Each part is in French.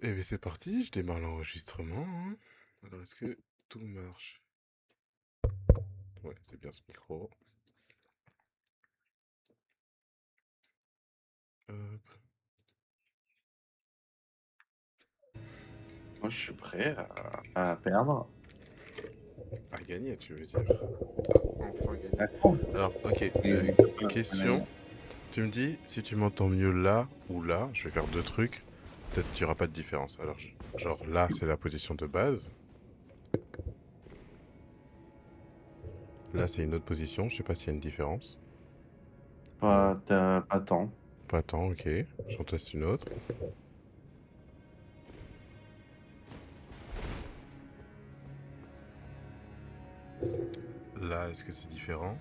Eh bien c'est parti, je démarre l'enregistrement, hein. Alors est-ce que tout marche? Ouais, c'est bien ce micro. Hop. Moi, je suis prêt à perdre. À gagner, tu veux dire. Enfin gagner. D'accord. Alors, ok, On peut pas question. gagner. Tu me dis si tu m'entends mieux là ou là, je vais faire deux trucs. Peut-être qu'il n'y aura pas de différence. Alors, genre là, c'est la position de base. Là, c'est une autre position. Je sais pas s'il y a une différence. Non. Pas tant. Pas tant, ok. J'en teste une autre. Là, est-ce que c'est différent?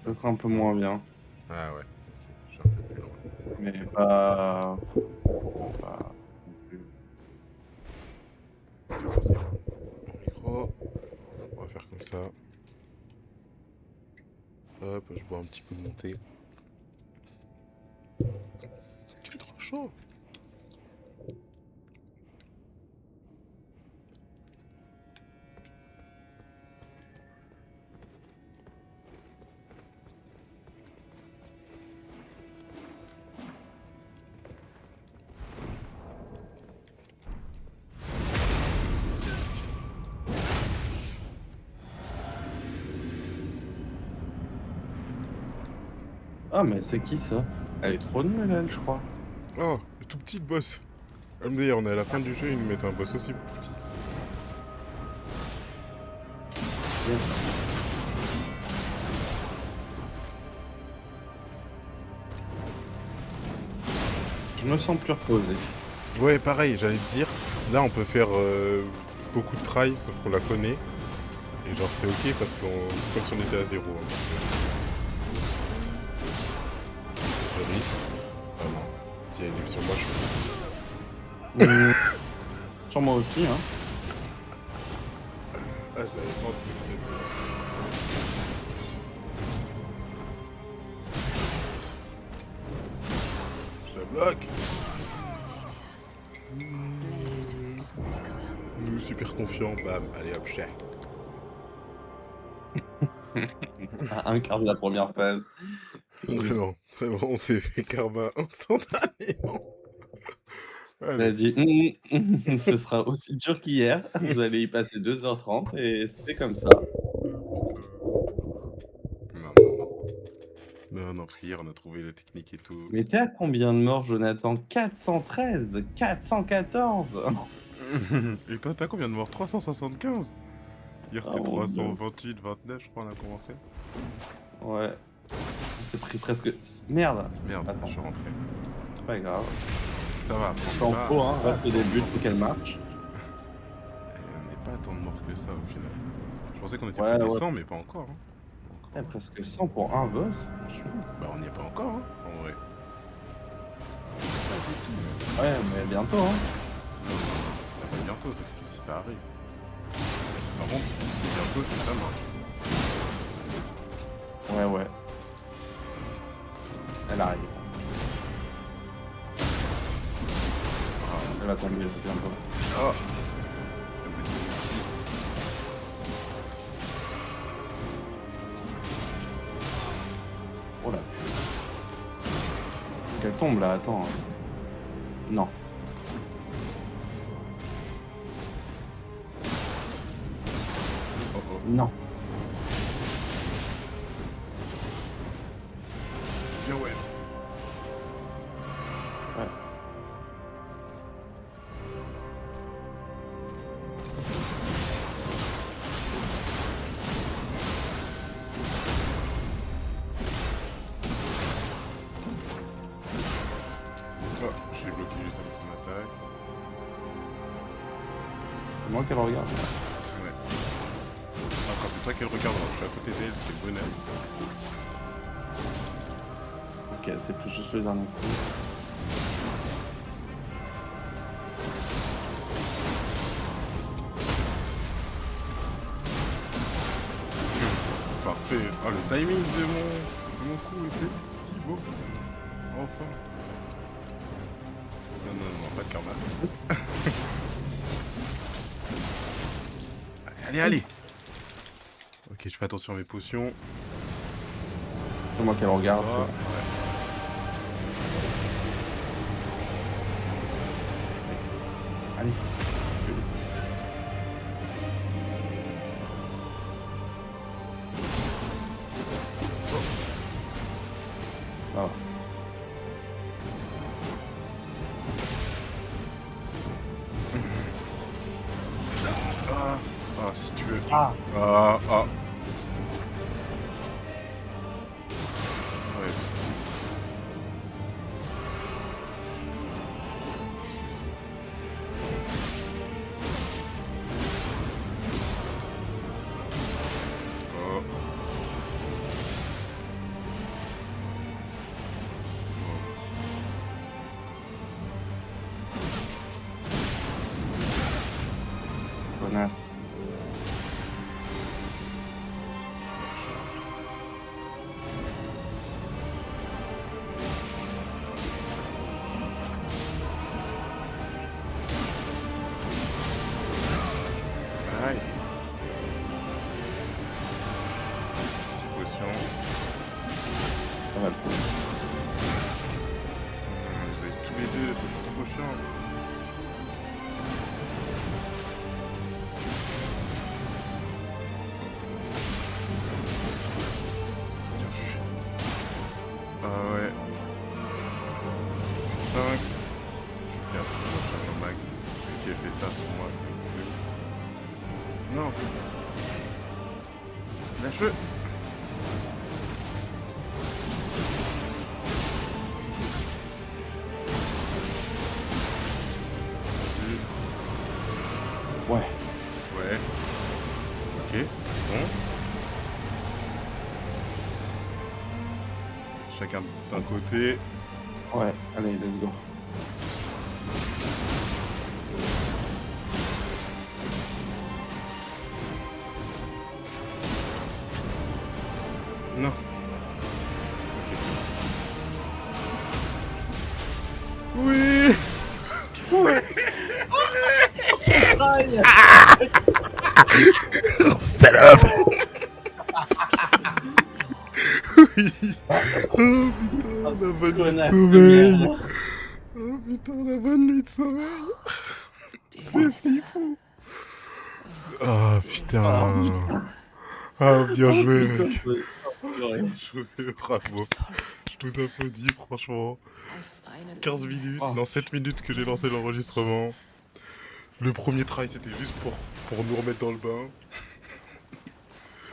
Peut-être un peu moins bien, Ah ouais, ok. Je suis un peu plus loin. mais pas pas non plus. Je vais passer mon micro. On va faire comme ça. Hop, je bois un petit peu de mon thé. C'est trop chaud. Ah, mais c'est qui ça? Elle est trop nulle, elle, je crois. Oh, le tout petit le boss. Ah, mais d'ailleurs, on est à la fin du jeu, ils nous mettent un boss aussi petit. Yes. Je me sens plus reposé. Ouais, pareil, j'allais te dire. Là, on peut faire beaucoup de try, sauf qu'on la connaît. Et genre, c'est ok parce qu'on c'est comme si on était à zéro, hein. Je risque. Ah non. Si elle est sur moi, Mmh, sur moi aussi, hein. Ah, je l'avais pas entendu. Je la bloque. Nous, super confiants. Bam, allez hop, chef. À un quart de la première phase. Oui. Vraiment, vraiment, on s'est fait karma instantanément. Elle a Allez. dit: ce sera aussi dur qu'hier. Vous allez y passer 2h30 et c'est comme ça». Non, non, non. Non, non, parce qu'hier, on a trouvé la technique et tout. Mais tu es à combien de morts, Jonathan? 413, 414. Et toi, t'as combien de morts? 375. Hier, c'était Oh mon Dieu. 328, 29, je crois, on a commencé. Ouais, on s'est pris presque merde! Merde, je Attends, suis rentré. c'est pas grave. Ça va, C'est en pro, on hein, n'est pas à reste au tant de début, il morts. faut qu'elle marche. On n'est pas à tant de morts que ça, au final. Je pensais qu'on était près Ouais, des ouais, 100, mais pas encore, hein. Pas encore, ouais, hein. presque 100 pour un boss, franchement. Bah, on n'y est pas encore, hein, en vrai. Pas du tout, même. Ouais, mais bientôt, hein. Non, non, non. Ah, pas bientôt, ça arrive. Par contre, bientôt, c'est ça marche. Ouais, ouais, elle arrive. Elle va tomber bientôt. Oh, un petit outil. Oh là, faut qu'elle tombe là, attends. Non. Oh, oh. Non. Bien ouais. Ouais. Oh, je suis bloqué juste avec son attaque. C'est moi qu'elle regarde. Ouais. Ah, quand c'est toi qui le regarde, alors je suis à côté d'elle, c'est le bonheur. Ok, c'est plus juste le dernier coup. Parfait. Ah, le timing de mon coup était si beau. Enfin. Non, non, karma. Allez, allez. Ok, je fais attention à mes potions. C'est moi qui le regarde. Toi, ça. ouais. Allez. Plus vite. Ah. Ah, ah, si tu veux. Ah. Ah, ah. Ouais. Oh. Bonasse. Aïe. Six potions. Ça va le coup. Vous avez tous les deux, ça c'est trop chiant. Bien vu. Ah ouais. 5. 4. Je vais faire le max. Parce que si elle fait ça sur moi, non. Lâche-le. Ouais. Ouais. Ok, ça c'est bon. Chacun d'un côté. Ouais. Allez, let's go. Non. Ok. Oui. Aïe. Salope. Oui. Oh putain, la bonne nuit de Connasse de sommeil. merde. Oh putain, la bonne nuit de sommeil. C'est si fou. Oh putain. Ah, bien Oh joué, putain. mec. Purée. Bien joué, bravo. Je vous applaudis, franchement. 15 minutes, Oh. non, 7 minutes que j'ai lancé l'enregistrement. Le premier try, c'était juste pour nous remettre dans le bain.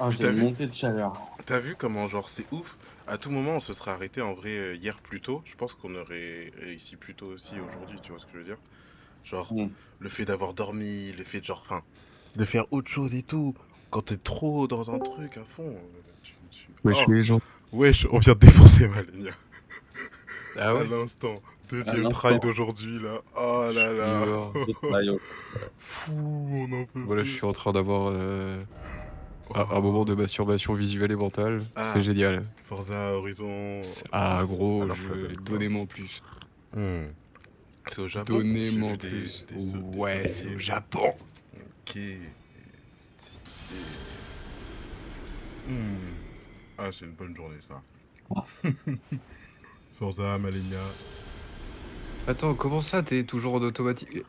Ah, Puis j'ai une montée de chaleur. t'as vu comment, genre, c'est ouf. À tout moment, on se serait arrêté en vrai hier plus tôt. Je pense qu'on aurait réussi plus tôt aussi aujourd'hui, tu vois ce que je veux dire? Genre, Mm. le fait d'avoir dormi, le fait de genre, enfin, de faire autre chose et tout. Quand t'es trop dans un truc à fond, Wesh Oh, les gens. wesh, on vient de défoncer Malenia. Ah À ouais? l'instant. À Deuxième try l'instant. d'aujourd'hui, là. Oh Je là suis là. mort. Maillot. Fou, on en peut Voilà, je plus. suis en train d'avoir un moment Oh. de masturbation visuelle et mentale. C'est Ah, génial. Forza Horizon Ah 6. gros, Alors ça donne quoi? donnez-moi en plus. C'est au Japon? J'ai Donnez-moi vu en plus. des Ouais, c'est cerisiers au et tout. Japon. Ok. Stylé. Ah, c'est une bonne journée, ça. Forza, Malenia. Attends, comment ça, t'es toujours en automatique?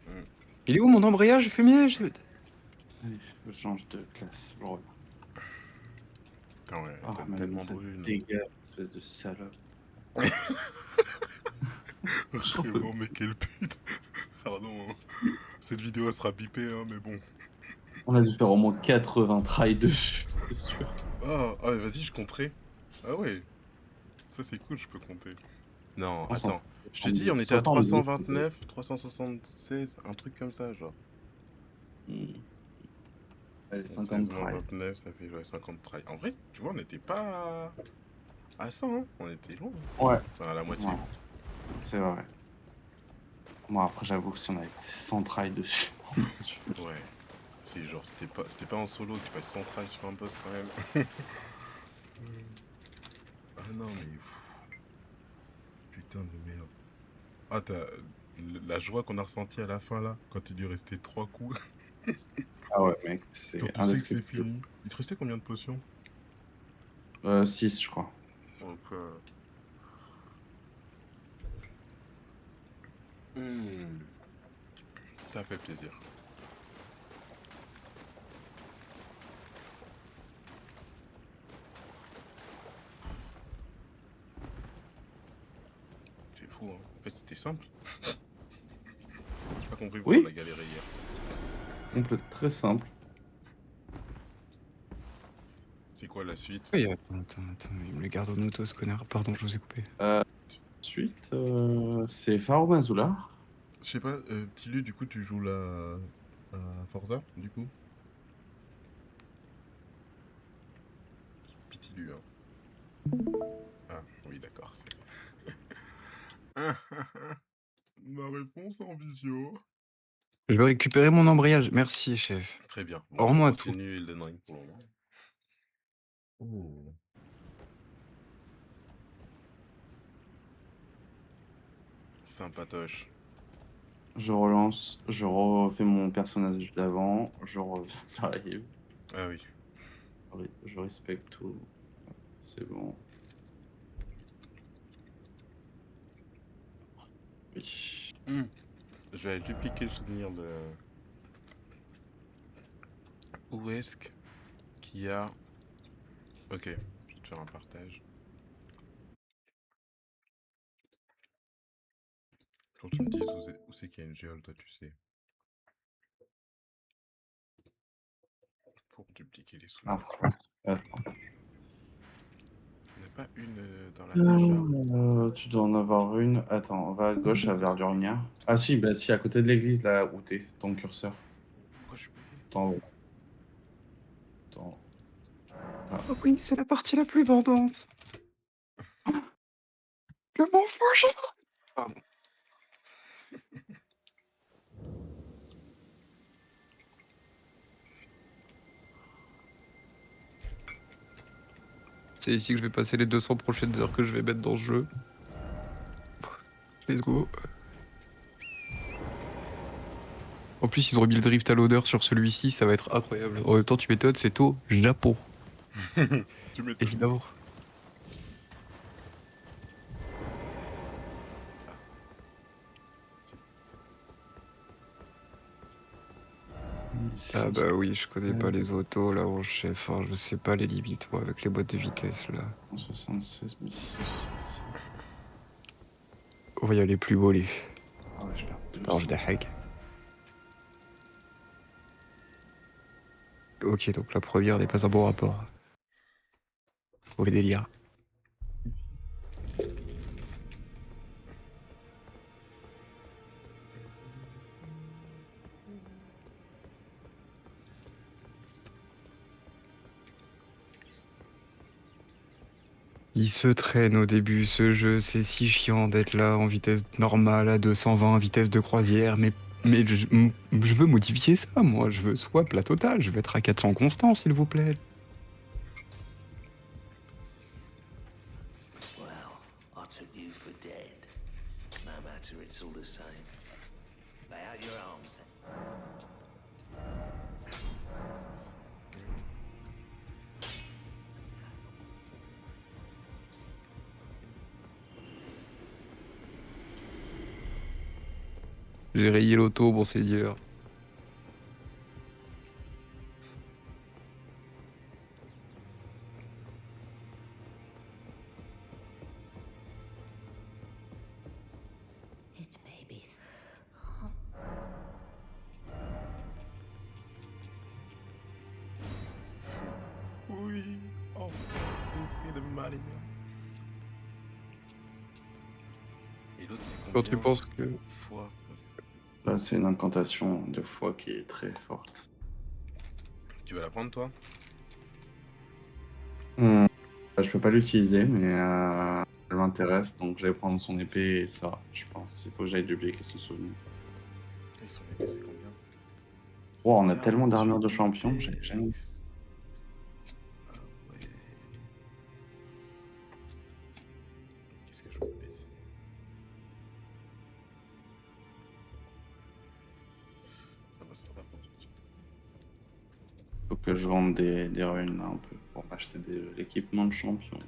Hmm. Il est où mon embrayage féminin? Allez, je change de classe. Je reviens. Putain, ouais, Ah, elle est mais tellement ça brune. dégage, espèce de salope. J'en peux Vraiment, mais quelle pute. Pardon, hein. Cette vidéo elle sera bipée, hein, mais bon. On a dû faire au moins 80 tries dessus, c'est sûr. Ah, ah, vas-y, je compterai. Ah ouais, ça c'est cool, je peux compter. Non, On s'en attends. Je te dis, on était à 70. 329, 376, un truc comme ça, genre. Allez, 76 50 moins tries. 29, ça fait ouais, 50 try. En vrai, tu vois, on n'était pas à 100, hein. On était loin. Ouais, Enfin, à la moitié. ouais, c'est vrai. Bon, après, j'avoue que si on avait passé 100 tries dessus. Ouais. C'est genre, c'était pas en solo, tu passes 100 try sur un boss quand même. Ah non, mais. Putain de merde. Ah, La joie qu'on a ressentie à la fin là, quand il lui restait 3 coups. Ah ouais, mec, Quand c'est tu sais que c'est indescriptible. fini. Il te restait combien de potions? 6, je crois. Donc, ça fait plaisir. C'est fou, hein. En fait, c'était simple. J'ai pas compris pourquoi on Oui, a galéré hier. très simple. C'est quoi la suite? Oui, attends, il me le garde au moto, ce connard. Pardon, je vous ai coupé. Ensuite, c'est Faro Mazula. Je sais pas, petit Lu, du coup, tu joues la Forza, du coup? Petit Lu, hein. Ah, oui, d'accord, c'est... Ma réponse en visio. Je vais récupérer mon embrayage. Merci, chef. Très bien. Bon, on Rends-moi tout. continue Elden Ring pour le moment. Oh. Sympatoche. Je relance, je refais mon personnage d'avant, j'arrive, Ah oui. je respecte tout, c'est bon. Oui. Je vais dupliquer le souvenir de... Où est-ce qu'il y a... Ok, je vais te faire un partage. Faut que tu me dises où c'est qu'il y a une géole, toi, tu sais. Pour dupliquer les Ah, souvenirs. attends. Il n'y en a pas une dans la Dacha? Tu dois en avoir une. Attends, on va à gauche à Verdurnia. Ah si, bah si, à côté de l'église, là où t'es, ton curseur. Pourquoi je suis bloqué? T'en haut. T'en- Ah. Oh oui, c'est la partie la plus bordante. Je m'en fous, chef. Pardon. C'est ici que je vais passer les 200 prochaines heures que je vais mettre dans ce jeu. Let's go. En plus, ils ont mis le drift à l'odeur sur celui-ci, ça va être incroyable. En même temps, tu m'étonnes, c'est au Japon, Tu m'étonnes. évidemment. Ah bah oui, je connais pas les autos là, mon chef. Hein, je sais pas les limites, moi, avec les boîtes de vitesse là. 76 667. On va y aller plus mollet. Ah ouais, je perds 200. Alors, je hack. Ok, donc la première n'est pas un bon rapport. Mauvais délire. Il se traîne au début, ce jeu, c'est si chiant d'être là en vitesse normale à 220, vitesse de croisière, mais je veux modifier ça, moi, je veux swap la totale, je veux être à 400 constant, s'il vous plaît. Well, I took you for dead. No matter, it's all the same. Lay out your arms then. J'ai rayé l'auto, bon seigneur. It's babies. Oui. Oh, épée de Malenia. Et l'autre, c'est Quand combien tu penses que... fois? Là, c'est une incantation de foi qui est très forte. Tu vas la prendre, toi? Je peux pas l'utiliser, mais elle m'intéresse, donc je vais prendre son épée et ça, je pense. Il faut que j'aille dupliquer son souvenir. Ils sont épées, c'est combien? Wow, on a tellement d'armure de 48 champion, j'ai jamais... DX. Ah ouais. Qu'est-ce que je peux baisser? ça va pas. Faut que je vende des runes là un peu pour acheter l'équipement de champion.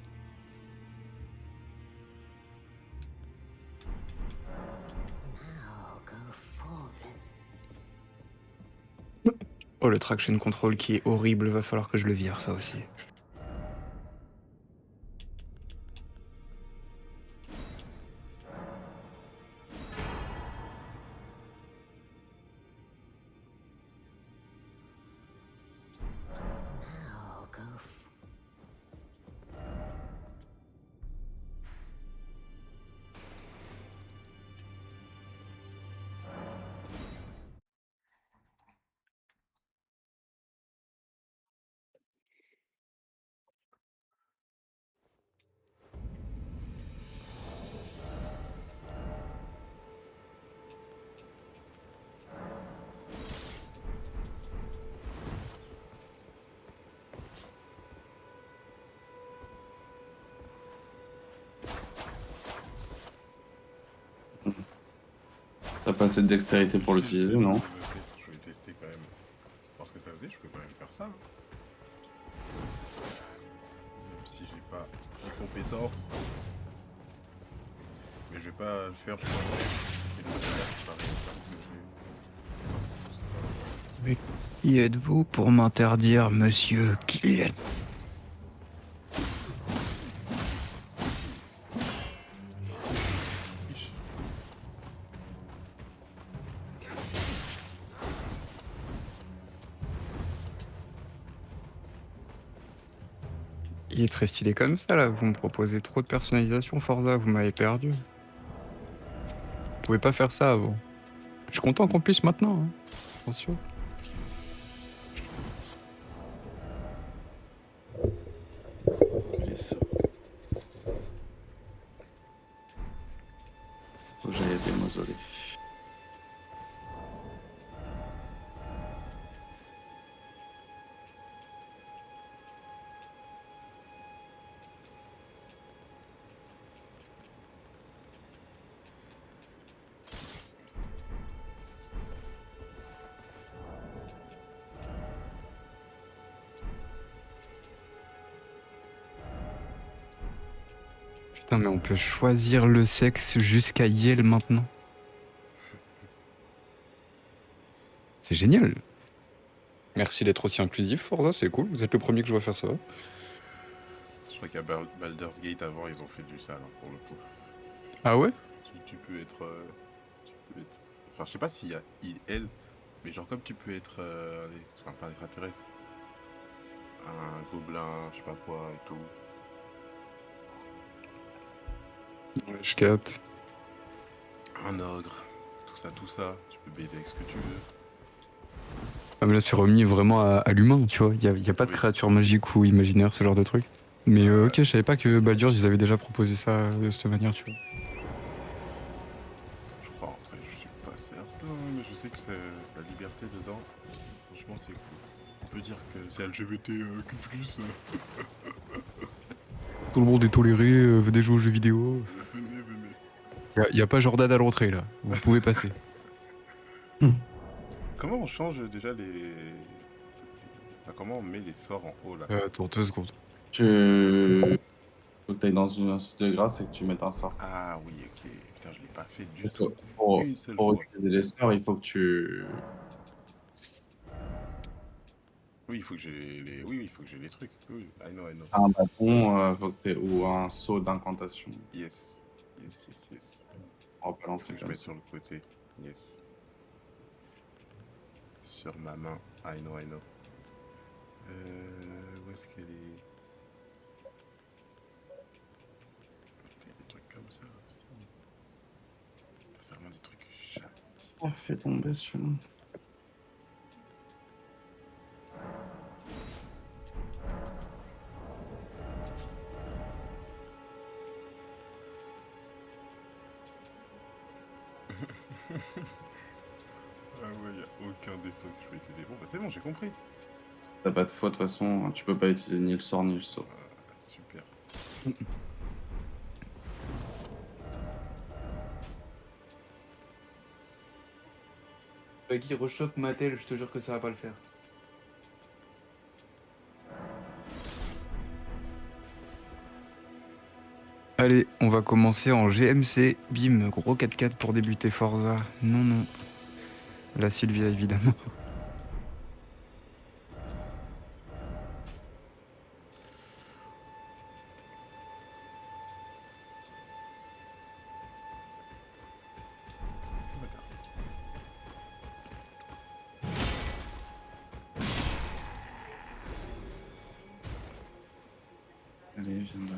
Now go fallen. Oh, le traction control qui est horrible, va falloir que je le vire, ça aussi. Now go T'as pas assez de dextérité pour l'utiliser, Je non? sais, je vais tester quand même. Parce que ça faisait, je peux quand même faire ça. Hein. Même si j'ai pas les compétences. Mais je vais pas le faire pour et le faire pareil, parce que Mais qui êtes-vous pour m'interdire, monsieur? Qui êtes Fiche. Il est très stylé comme ça, là. Vous me proposez trop de personnalisation, Forza, vous m'avez perdu. Vous pouvez pas faire ça avant. Je suis content qu'on puisse maintenant, hein. Attention. Les sorts. Faut que j'aille à des mausolées. Putain, mais on peut choisir le sexe jusqu'à Yale maintenant. C'est génial. Merci d'être aussi inclusif, Forza, c'est cool. Vous êtes le premier que je vois faire ça. Je crois qu'à Baldur's Gate avant, ils ont fait du sale hein, pour le coup. Ah ouais? Tu peux être. Tu peux être. Enfin, je sais pas s'il y a il, elle, mais genre comme tu peux être. Enfin, pas un extraterrestre. Un gobelin, je sais pas quoi et tout. Ouais, je capte. Un ogre, tout ça. Tu peux baiser avec ce que tu veux. Ah, mais là, c'est remis vraiment à l'humain, tu vois. Y a pas de Oui. créature magique ou imaginaire, ce genre de truc. Mais Ouais, ok, je savais pas que c'est- Baldur's, ils avaient déjà proposé ça de cette manière, tu vois. Je crois, après, je suis pas certain, mais je sais que c'est la liberté dedans. Franchement, c'est cool. On peut dire que c'est LGBT que plus. Tout le monde est toléré, venez jouer aux jeux vidéo. Venez. Y a pas Jordan à l'entrée, là. Vous pouvez passer. Comment on change déjà les. Enfin, comment on met les sorts en haut là? Attends 2 secondes. Tu. Faut que t'ailles dans un site de grâce et que tu mettes un sort. Ah oui, ok. Putain, je l'ai pas fait du Pour, tout. pour, Une seule pour fois. utiliser les sorts, il faut que tu. Oui, il faut que j'ai les. Oui, il faut que j'ai les trucs. Oui, I know. Un bâton faut que ou un seau d'incantation. Yes. On va pas Il faut lancer que je comme mette ça. sur le côté. Yes. Sur ma main. I know. Où est-ce qu'elle est? Putain, des trucs comme ça aussi. Putain, c'est vraiment des trucs chats. On fait tomber celui-là. Ah ouais, y a aucun des sauts que je peux utiliser. Bon, bah c'est bon, j'ai compris. Si t'as pas de foi, de toute façon, tu peux pas utiliser ni le sort ni le saut. Super. Qui rechoppe Mattel, je te jure que ça va pas le faire. Allez, on va commencer en GMC. Bim, gros 4x4 pour débuter Forza. Non, non. La Sylvia, évidemment. Bâtard. Allez, viens là.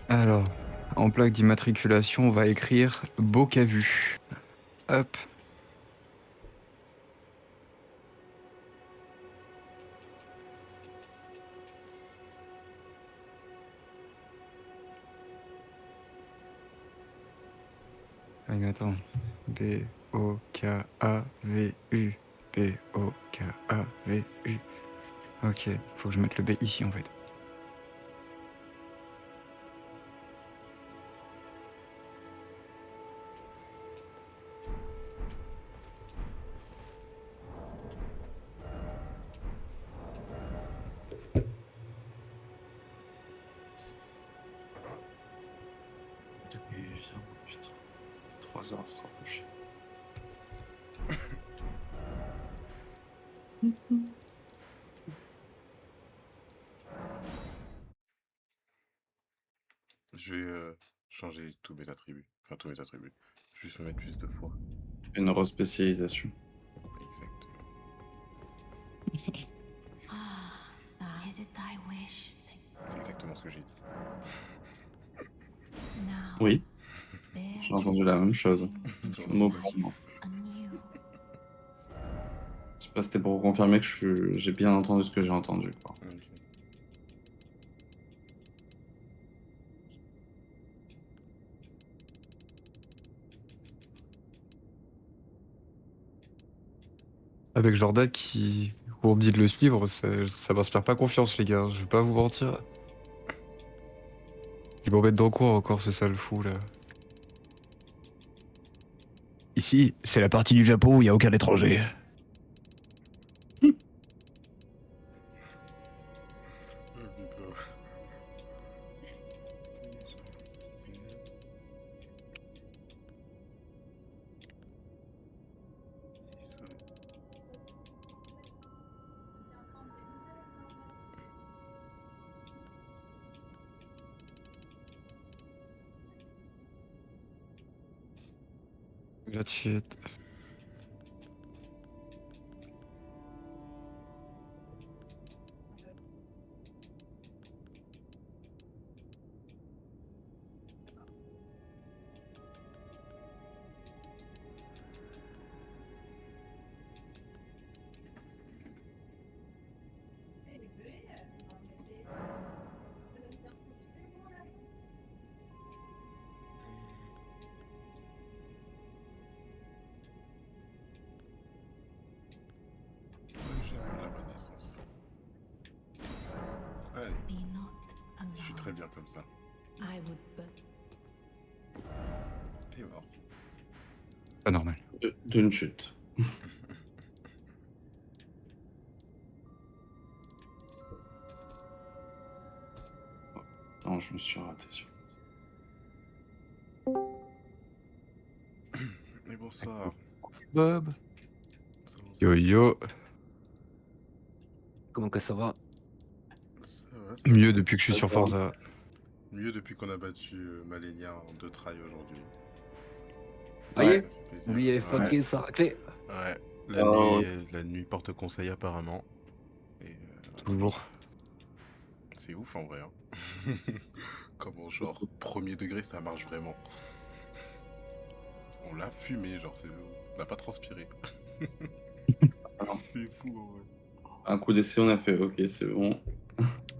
Alors, en plaque d'immatriculation, on va écrire Bocavu. Hop. Ah, mais attends. B-O-K-A-V-U. B-O-K-A-V-U. Ok, faut que je mette le B ici en fait. Et viens, putain. 3 heures à se rapprocher. Je vais changer tous mes attributs. Enfin, tous mes attributs. Juste me mettre plus de fois. Une respécialisation. Exactement. Is it thy wish to C'est exactement ce que j'ai dit. now Oui, bear j'ai entendu la même chose. Genre, Mot moi, pour mot. anew? Je sais pas si c'était pour confirmer que j'ai bien entendu ce que j'ai entendu, quoi. Ok. Avec Jordan qui vous me dit de le suivre, ça m'inspire pas confiance, les gars. Je vais pas vous mentir. Il m'embête dans quoi encore, ce sale fou là. Ici, c'est la partie du Japon où il n'y a aucun étranger. Oh, putain. Là de suite. J'aime la renaissance. Allez, Be not je suis alone. très bien comme ça. I would but T'es mort. Pas normal. D'une chute. Attends, je me suis raté sur... Mais bonsoir. Bob, Yo yo. comment que ça va? Ça va, Mieux depuis que je suis sur Forza. Mieux depuis qu'on a battu Malenia en 2 tries aujourd'hui. Ah, y est Ça fait plaisir. Vous lui avez Ouais. funké ça raclé. Ouais. Oh. La nuit porte conseil apparemment. Et Toujours. c'est ouf en vrai. Hein. Comment genre premier degré ça marche vraiment. On l'a fumé, genre on n'a pas transpiré. C'est fou en vrai. Un coup d'essai, on a fait ok, c'est bon.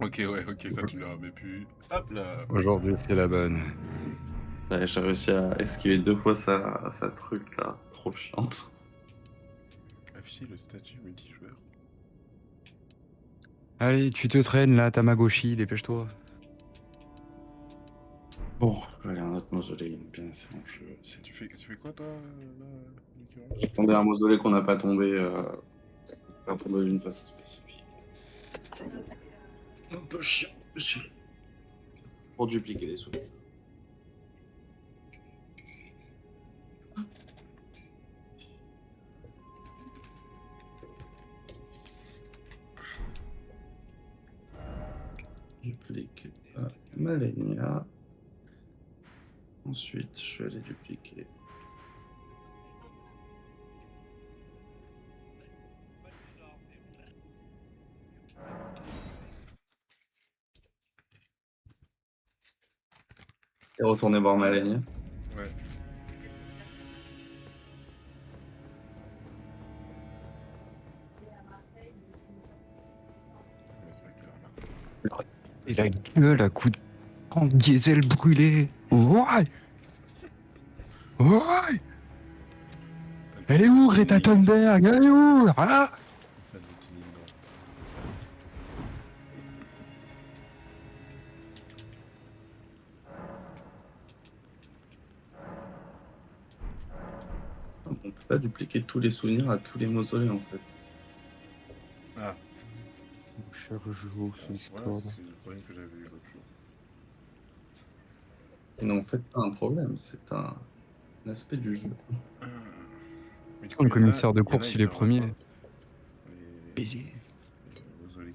Ok, ouais, ok, ça tu me le remets plus. Hop là. Aujourd'hui, c'est la bonne. Ouais, j'ai réussi à esquiver 2 fois sa truc là, trop chiante. afficher le statut multijoueur. Allez, tu te traînes là, Tamagotchi, dépêche-toi. Bon, je vais aller à un autre mausolée, il y a bien assez dans le jeu. Tu fais quoi toi, là, Lucas? J'attendais un mausolée qu'on n'a pas tombé, faire tomber d'une façon spécifique. C'est un peu chiant, monsieur. Pour dupliquer les souvenirs. Dupliquer Malenia. Ensuite, je vais aller dupliquer. Et retourner voir Malenia. Ouais. Mais c'est vrai qu'elle a remarqué. Et la gueule à coups de camp diesel brûlé. Ouais. Ouais. Elle est où, Greta Thunberg? Elle est où? Ah, Fan de tuning, non. On peut pas dupliquer tous les souvenirs à tous les mausolées en fait. Ah, Mon cher Jo, sur voilà, Discord. c'est le problème que j'avais eu l'autre jour. Et non, en fait, pas un problème, c'est un aspect du jeu. Mais du Le il y en a- commissaire de il y en a, course, ils il est servent à premier. quoi Les Baiser. mausolées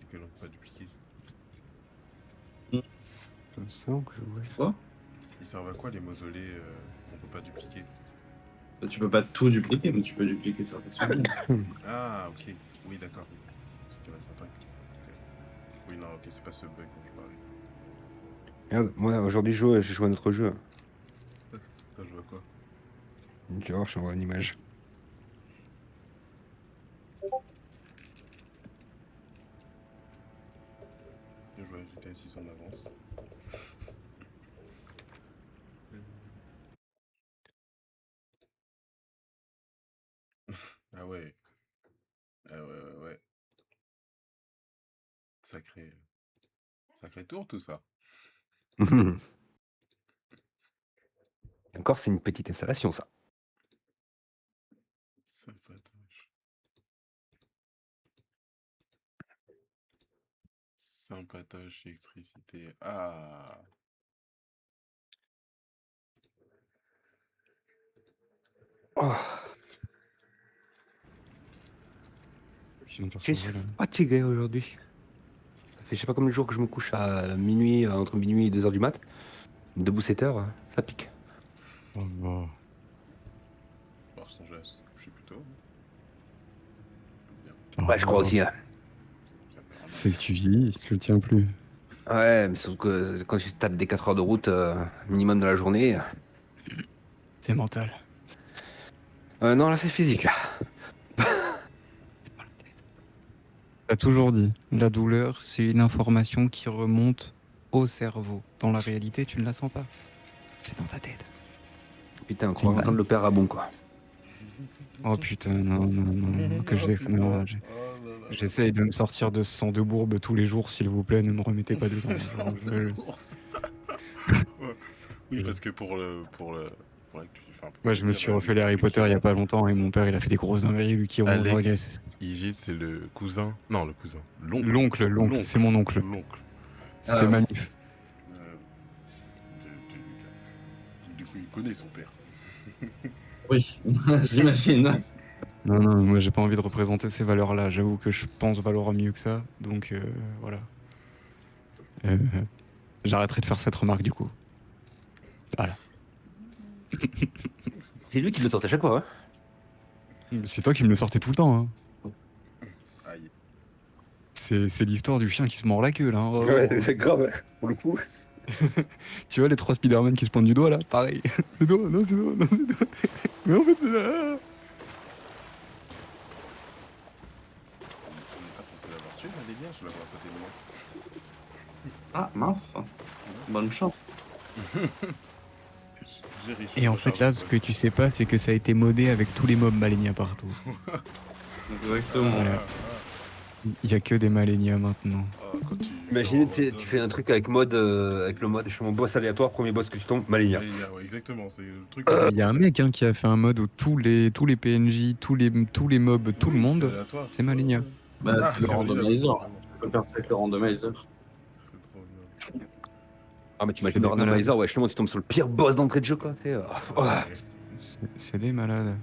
lesquels on peut pas dupliquer. Il me semble que ouais. Quoi? Ils servent à quoi les mausolées qu'on peut pas dupliquer? Tu peux pas tout dupliquer, mais tu peux dupliquer certains souvenirs. Ah, ok. Oui, d'accord. C'est qu'il y en a certains que... ok. Oui, non, ok, c'est pas ce bug dont je parlais. Regarde, moi aujourd'hui j'ai joué à notre jeu. Toi, je vois quoi? Tu vas voir, je t'envoie une image. Je vois GTA 6 en avance. Ah ouais. Ah ouais, ouais, ouais. Sacré... Sacré tour, tout ça. Encore, c'est une petite installation ça. Sympatoche. Sympatoche, électricité. Ah. Oh, Qui vient de faire je son suis vol, là. fatigué aujourd'hui. Ça fait je sais pas combien de jours que je me couche à minuit, entre minuit et 2h du mat. Debout 7h, ça pique. Oh, bah. Bon, songer à se coucher plus tôt. Bien. Ouais, je crois aussi. Hein. Ça me rend C'est que tu vieillis, tu le tiens plus. Ouais, mais sauf que quand tu tapes des 4 heures de route minimum dans la journée. C'est mental. Non, là c'est physique là. T'as toujours dit, la douleur, c'est une information qui remonte au cerveau. Dans la réalité, tu ne la sens pas. C'est dans ta tête. Putain, on C'est une croit entendre le père à bon quoi. Oh putain, non, non, non, que je dé- non, j'ai- J'essaye de me sortir de ce sang de bourbe tous les jours, s'il vous plaît, ne me remettez pas dedans. Genre, Ouais. Oui, parce que pour l'actu, enfin, Moi, je me suis refait les Harry Potter il y a pas longtemps et mon père, il a fait des grosses dingueries, lui qui remonte. Alex Igil, c'est le cousin. Non, le cousin. L'oncle, c'est mon oncle. L'oncle. C'est Ah, Manif. De Lucas. Du coup, il connaît son père. Oui, j'imagine. Non, non, moi, j'ai pas envie de représenter ces valeurs-là. J'avoue que je pense valoir mieux que ça, donc voilà. J'arrêterai de faire cette remarque du coup. Voilà. C'est lui qui le sort à chaque fois. Hein. C'est toi qui me le sortais tout le temps. Hein. Aïe. C'est l'histoire du chien qui se mord la queue là. Hein. Ouais, c'est grave, pour le coup. Tu vois les 3 Spider-Man qui se pointent du doigt là? Pareil. C'est toi, non, c'est toi, non, c'est toi. Mais en fait, c'est là. On n'est pas censé l'avoir tué, Malenia, je la vois à côté de moi. Ah, mince. Bonne chance. J'ai vérifie. Et en Regarde fait, là, le ce que boss. tu sais pas, c'est que ça a été modé avec tous les mobs Malenia partout. Exactement. Ouais. Il y a que des Malenia maintenant. Quand tu Imaginez, fais en tu fais un random, truc avec mode, avec le mode, je fais mon boss aléatoire, premier boss que tu tombes, Malenia. Malenia, ouais, exactement, c'est le truc. Il y a un mec qui a fait un mode où tous les PNJ, tous les mobs, tout le Oui, c'est monde, aléatoire. c'est Malenia. Bah, Ah, c'est le c'est Malenia, oui, randomizer. pardon. Tu peux faire ça avec le randomizer. C'est trop bien. Ah, mais tu C'est imagines le des malades. randomizer, ouais, justement, tu tombes sur le pire boss d'entrée de jeu, quoi. Ouais. C'est des malades.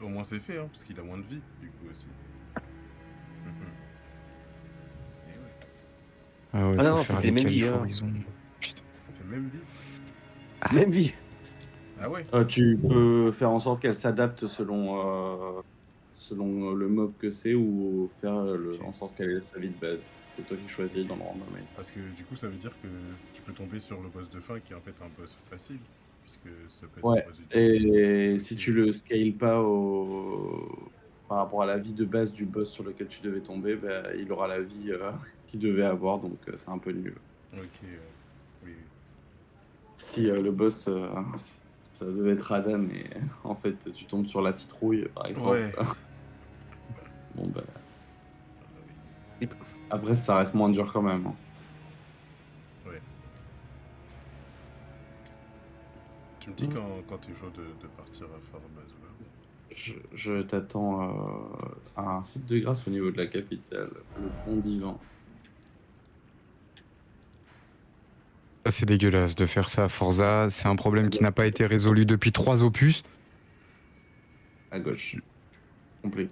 Au moins c'est fait, hein, parce qu'il a moins de vie, du coup aussi. Mhm. Et ouais, Ah ouais, Ah faut non, faire c'était les même qualifs vie, hein. horizon. Putain. c'est même vie. Même vie. Ah ouais. Tu peux faire en sorte qu'elle s'adapte selon le mob que c'est ou faire Ok. en sorte qu'elle ait sa vie de base. C'est toi qui choisis dans le randomizer. Parce que du coup ça veut dire que tu peux tomber sur le boss de fin qui est en fait un boss facile, puisque ça peut être Ouais, un boss du début. et Ok. si tu le scales pas par rapport à la vie de base du boss sur lequel tu devais tomber, bah, il aura la vie qu'il devait avoir, donc c'est un peu nul. Ok, oui, oui. Si le boss, ça devait être Adam et en fait tu tombes sur la citrouille, par exemple, Ouais. bon bah, Oui. après ça reste moins dur quand même, hein. Ouais. Tu me dis quand tu es chaud de partir à Fort Mazula. Je t'attends à un site de grâce au niveau de la capitale, le Pont Divan. Ça, c'est dégueulasse de faire ça à Forza. C'est un problème qui n'a pas été résolu depuis 3 opus. À gauche. Complet.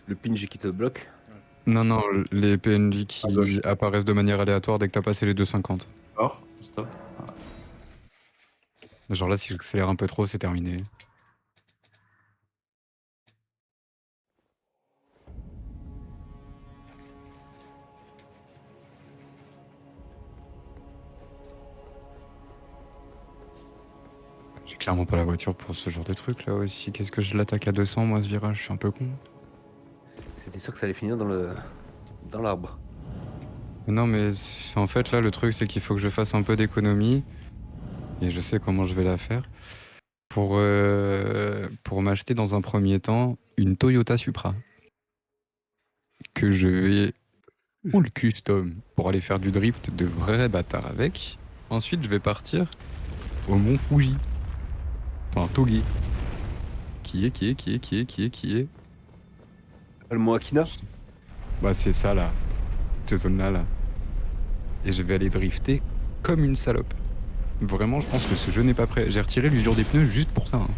Le pinch qui te bloque. Non, non, les PNJ À gauche. qui apparaissent de manière aléatoire dès que t'as passé les 2,50. Stop. Genre là, si j'accélère un peu trop, c'est terminé. J'ai clairement pas la voiture pour ce genre de truc là aussi. Qu'est-ce que je l'attaque à 200 moi ce virage? Je suis un peu con. C'était sûr que ça allait finir dans l'arbre. Non mais en fait là le truc c'est qu'il faut que je fasse un peu d'économie. Et je sais comment je vais la faire. Pour m'acheter dans un premier temps une Toyota Supra. Que je vais full custom pour aller faire du drift de vrai bâtard avec. Ensuite je vais partir au Mont Fuji. Enfin Toge. Qui est Le mot Akina. Bah c'est ça là. Cette zone-là là. Et je vais aller drifter comme une salope. Vraiment, je pense que ce jeu n'est pas prêt. J'ai retiré l'usure des pneus juste pour ça, hein.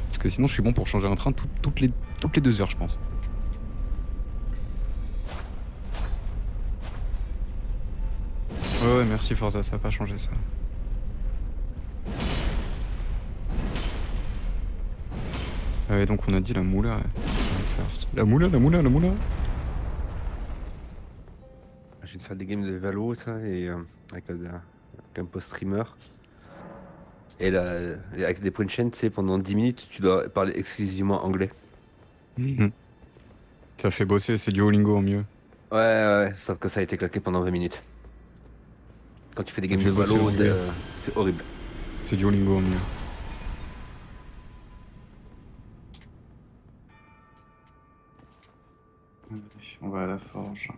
Parce que sinon, je suis bon pour changer un train toutes les 2 heures, je pense. Ouais, merci Forza, ça a pas changé ça. Ouais, donc on a dit la moula. La moula. Je viens de faire des games de Valo, ça, et avec un post streamer. Et là, avec des points de chaîne, tu sais, pendant 10 minutes, tu dois parler exclusivement anglais. Ça fait bosser, c'est Duolingo en mieux. Ouais, sauf que ça a été claqué pendant 20 minutes. Quand tu fais des Ça games fait de bosser Valo, l'anglais. c'est horrible. C'est Duolingo en mieux. On va à la forge.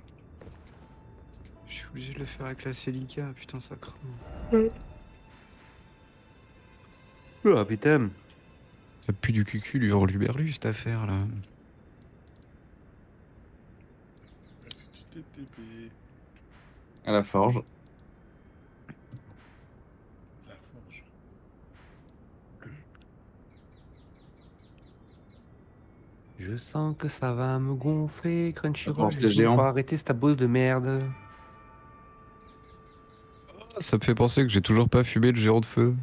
Je suis obligé de le faire avec la Celica, putain ça craint. Oh putain. Ça pue du cucul, hurluberlu cette affaire là. Est-ce que tu t'es TP? À la forge. La forge. Je sens que ça va me gonfler, Crunchyroll. Franche, Je t'es vais géant. pas arrêter cette boule de merde. Ça me fait penser que j'ai toujours pas fumé le géant de feu.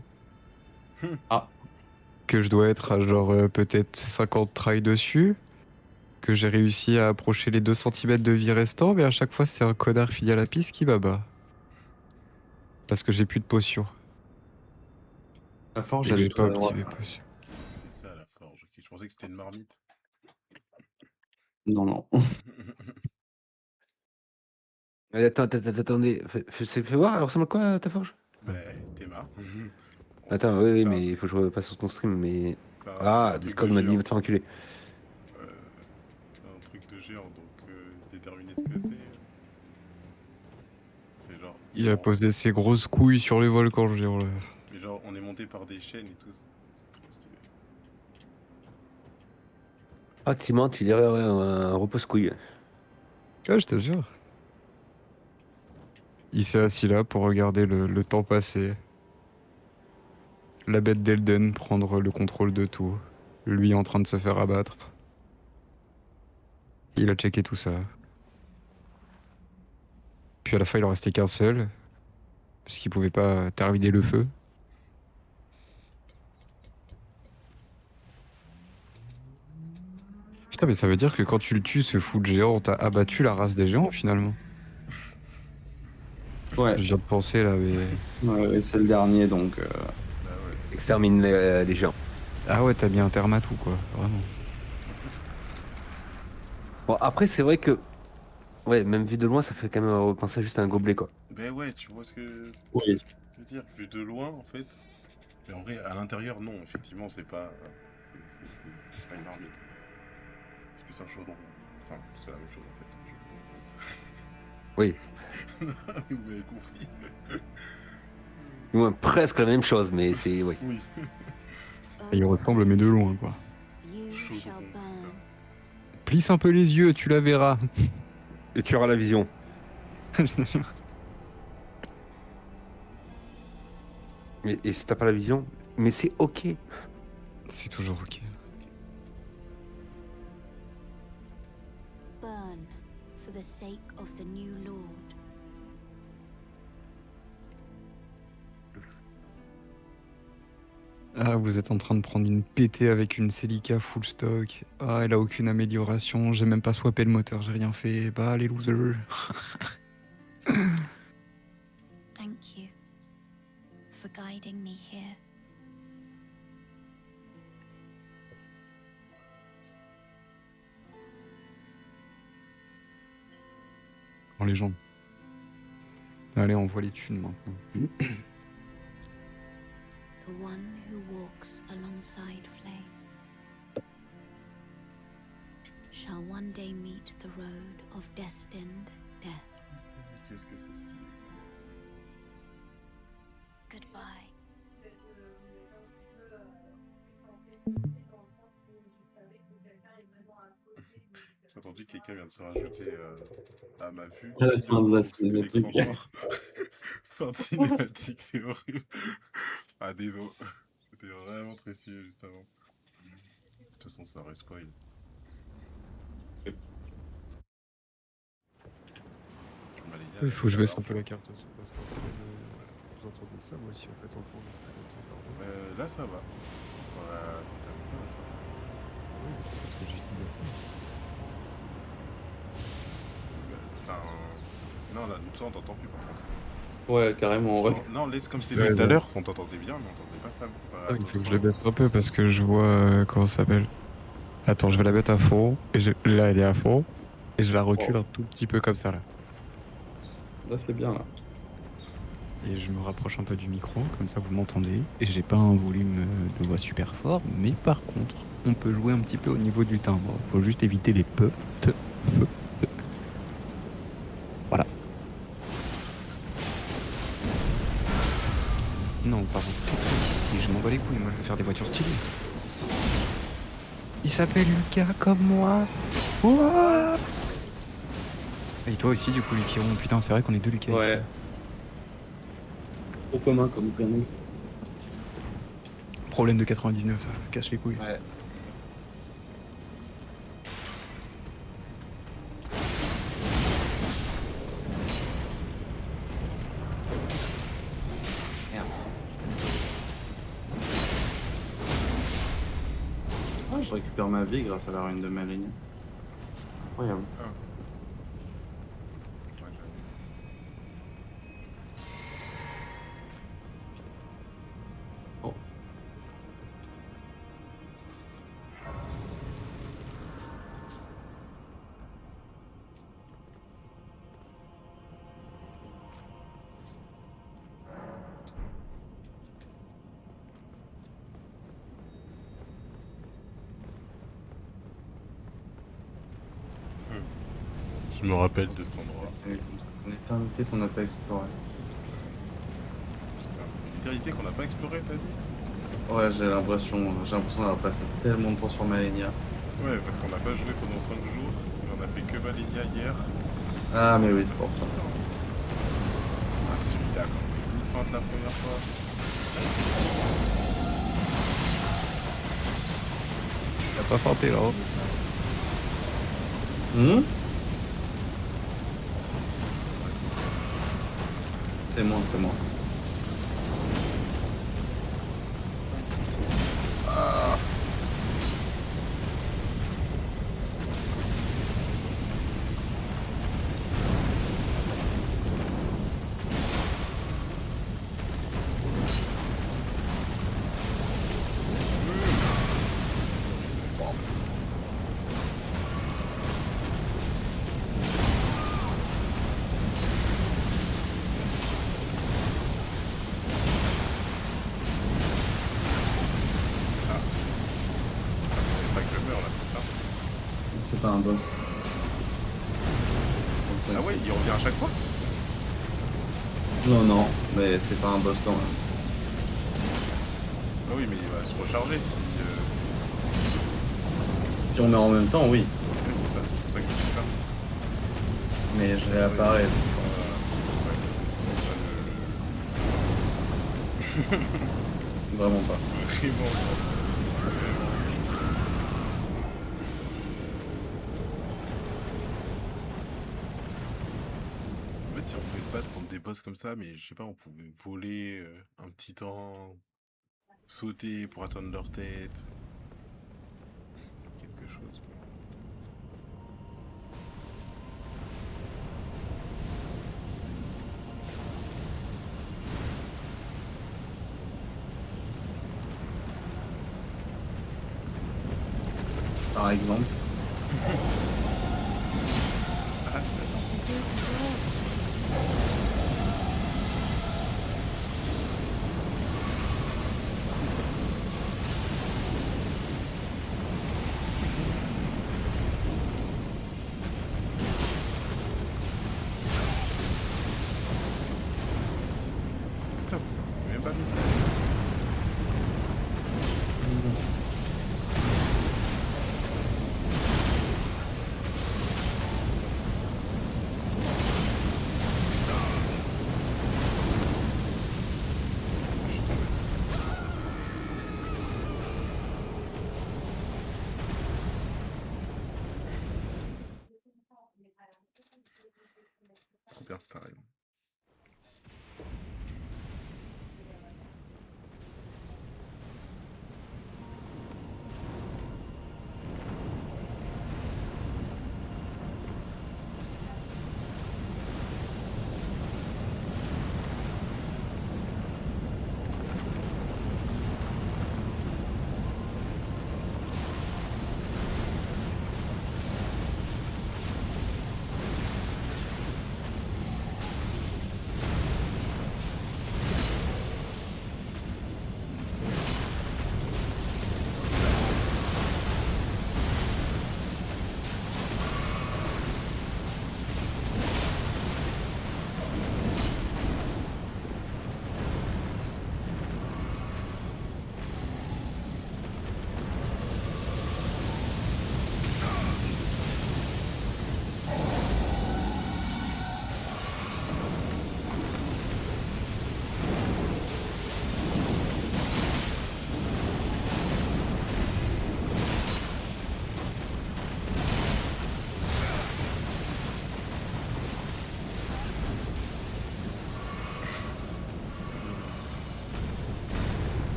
Ah. Que je dois être à genre peut-être 50 trails dessus. Que j'ai réussi à approcher les 2 cm de vie restants, mais à chaque fois c'est un connard fini à la piste qui m'abat. Parce que j'ai plus de potions. La forge, Et que elle j'ai est pas tout à droite. optimé potions. C'est ça la forge. Ok, je pensais que c'était une marmite. Non. Attendez, fais voir, elle ressemble à quoi ta forge? Bah, Théma. Attends, oui, C'est oui, un, mais il faut que je repasse sur ton stream, mais... c'est Ah, un truc de Discord m'a dit, géant. va te faire enculer. Euh, c'est un truc de géant, donc déterminer ce que c'est genre Il a immense. posé ses grosses couilles sur les volcans, le géant là. Mais genre, on est monté par des chaînes et tout, c'est trop stylé. Pratiquement, tu dirais ouais, un repose-couille. Ah, je te jure. Il s'est assis là pour regarder le temps passer. La bête d'Elden prendre le contrôle de tout. Lui en train de se faire abattre. Il a checké tout ça. Puis à la fin, il en restait qu'un seul. Parce qu'il pouvait pas terminer le feu. Putain, mais ça veut dire que quand tu le tues, ce fou de géant, t'as abattu la race des géants finalement. Ouais, Je viens de penser là, mais. ouais, c'est le dernier, donc... Ah ouais. Extermine les géants. Ah ouais, t'as mis un terme à tout quoi, vraiment. Bon, après, c'est vrai que... Ouais, même vu de loin, ça fait quand même repenser juste à un gobelet, quoi. Ben ouais, tu vois ce que Oui. je veux dire, vu de loin en fait. Mais en vrai, à l'intérieur, non, effectivement, c'est pas. C'est pas une marmite. C'est plus un chaudron. Enfin, c'est la même chose en Oui, fait. Vous m'avez compris. du moins presque la même chose, mais c'est... Oui. Oui. Et il ressemble mais de loin quoi. You Chaudron. shall putain. burn. Plisse un peu les yeux, tu la verras. Et tu auras la vision. Et si t'as pas la vision, mais c'est ok. C'est toujours ok. Burn for the sake of the new Lord. Ah, vous êtes en train de prendre une pétée avec une Celica full stock. Ah, elle a aucune amélioration. J'ai même pas swappé le moteur, j'ai rien fait. Bah, les losers. Thank you for guiding me here. En légende. Allez, on voit les thunes maintenant. The one who walks alongside flame shall one day meet the road of destined death. Qu'est-ce que c'est stylé. Goodbye. J'ai entendu que quelqu'un vient de se rajouter à ma vue. À la fin de la Donc, c'était l'écran cinématique. noir. Fin de cinématique, c'est horrible. Ah, désolé. C'était vraiment très stylé juste avant. De toute façon, ça reste spoil. Bah, les gars, Il faut que je baisse alors, un peu la carte aussi, parce que vous entendez ça moi aussi en fait en fond. là, ça va. Ouais, ça termine bien, ça. Oui, mais c'est parce que j'ai baissé. Enfin, non, là, nous, ça, on t'entend plus par contre. Ouais, carrément, ouais. Non, laisse comme c'était Ouais, tout à ouais. l'heure, on t'entendait bien, mais on t'entendait pas ça. Ah, il faut que je la baisse un peu parce que je vois comment ça s'appelle. Attends, je vais la mettre à fond. Là, elle est à fond. Et je la recule un tout petit peu comme ça là. Là, c'est bien, là. Et je me rapproche un peu du micro, comme ça vous m'entendez. Et j'ai pas un volume de voix super fort, mais par contre, on peut jouer un petit peu au niveau du timbre. Faut juste éviter les peu, te, feu, te. Voilà. Non, pardon. Si, je m'en bats les couilles, moi je vais faire des voitures stylées. Il s'appelle Lucas comme moi. Ouah. Et toi aussi, du coup, Luciron. Putain, c'est vrai qu'on est deux Lucas Ouais. ici. Trop commun comme prénom. Problème de 99, ça. Cache les couilles. Ouais. Merde. Ah, je récupère ma vie grâce à la ruine de ma ligne. Incroyable. Ouais, Oh. Je me rappelle de cet endroit. Une éternité qu'on n'a pas exploré. Putain, une éternité qu'on n'a pas explorée, t'as dit? Ouais, j'ai l'impression d'avoir passé tellement de temps sur Malenia. Ouais, parce qu'on n'a pas joué pendant 5 jours. Et on a fait que Malenia hier. Ah, mais oui, c'est pour ça. Ah, celui-là, quand on est fin de la première fois. T'as pas feinté là. Hein. C'est moi, c'est moi. Pas que je meurs là, c'est ça? C'est pas un boss. Ah ouais, il revient à chaque fois? Non, non, mais c'est pas un boss quand même. Ah oui, mais il va se recharger si... Si on met en même temps, oui. Ouais, c'est ça, c'est pour ça que je dis ça. Mais je réapparais. Vraiment pas. Vraiment. En fait, si on pouvait se battre contre des boss comme ça, mais je sais pas, on pouvait voler un petit temps, sauter pour atteindre leur tête. Quelque chose. Par exemple. Putain, même pas mis. Je suis tombé. Trop bien Starline.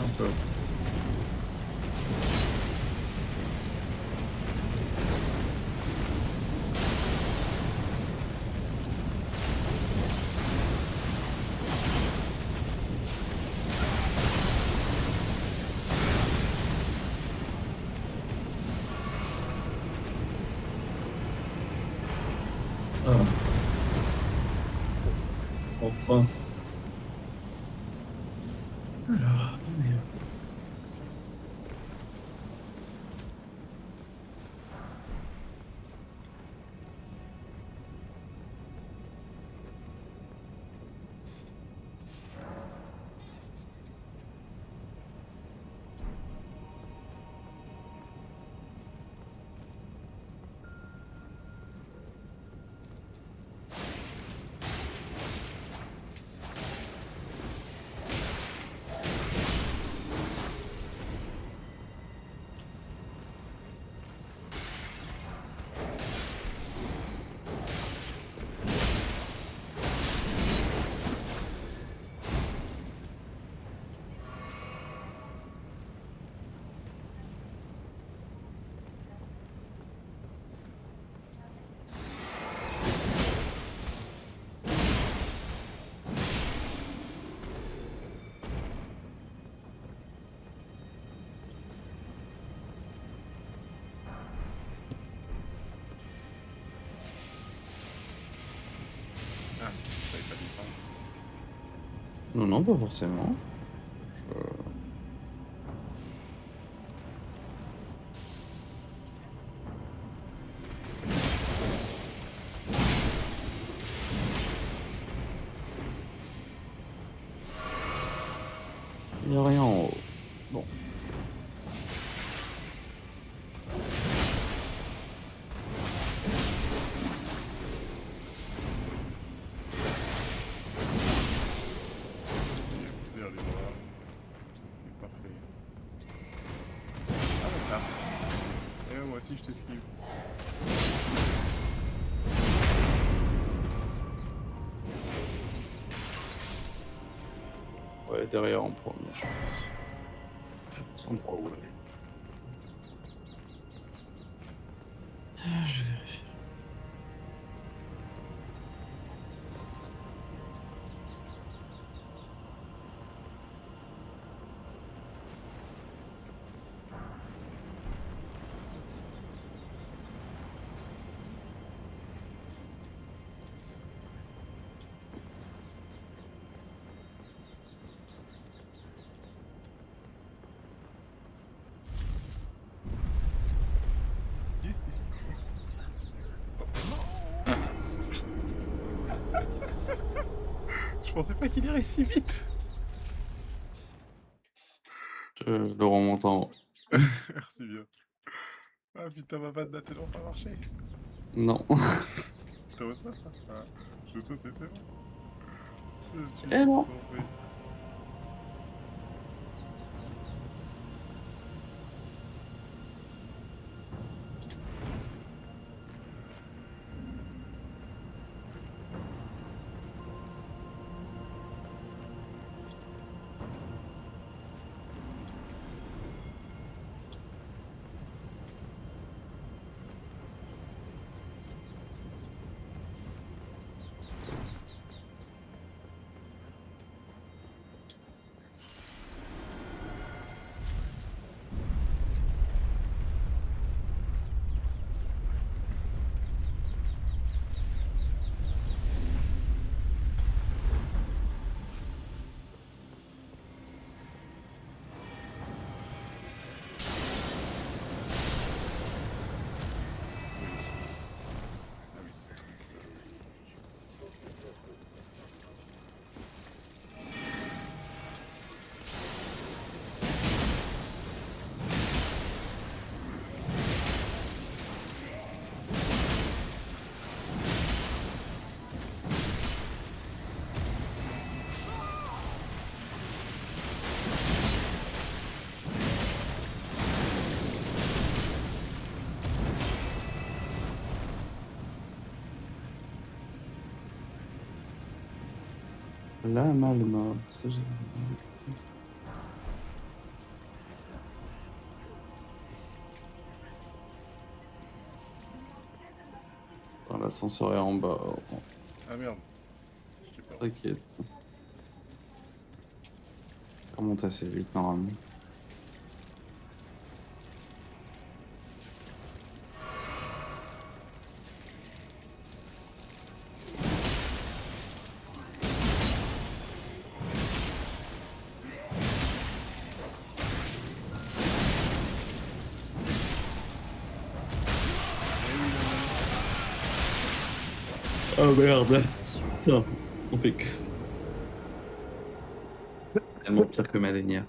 Un peu. Ah. Enfin. Alors, Non, non, pas forcément. Je- Il n'y a rien en haut. Bon. Derrière les bras. C'est parfait. Ah, d'accord. Eh, moi aussi, je t'esquive. Ouais, derrière en premier, je pense. Sans droit où aller. Je vérifie. Je pensais pas qu'il irait si vite. Je le remonte en haut. Merci bien. Ah putain, ma vanne n'a tellement pas marché. Non. T'as votre pas ça? Ah, je saute et c'est bon. Je suis Eh juste non. tombé. Ah oui, ce truc. Là, mal mort. Ça, j'ai... Dans l'ascenseur est en bas. Oh, Ah merde. J'ai peur. t'inquiète. On monte assez vite normalement. Oh merde. Putain, on fait que ça. Tellement pire que Malenia.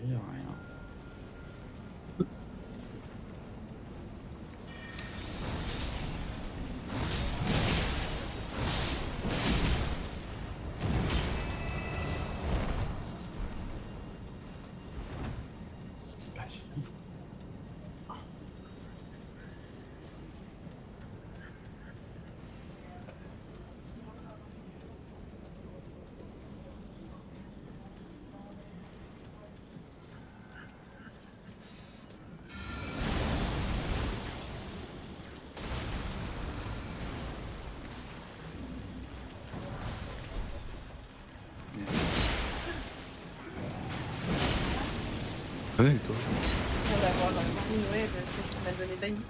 rien. Ouais, et toi? On va voir Noël, celle qui m'a donné Dany.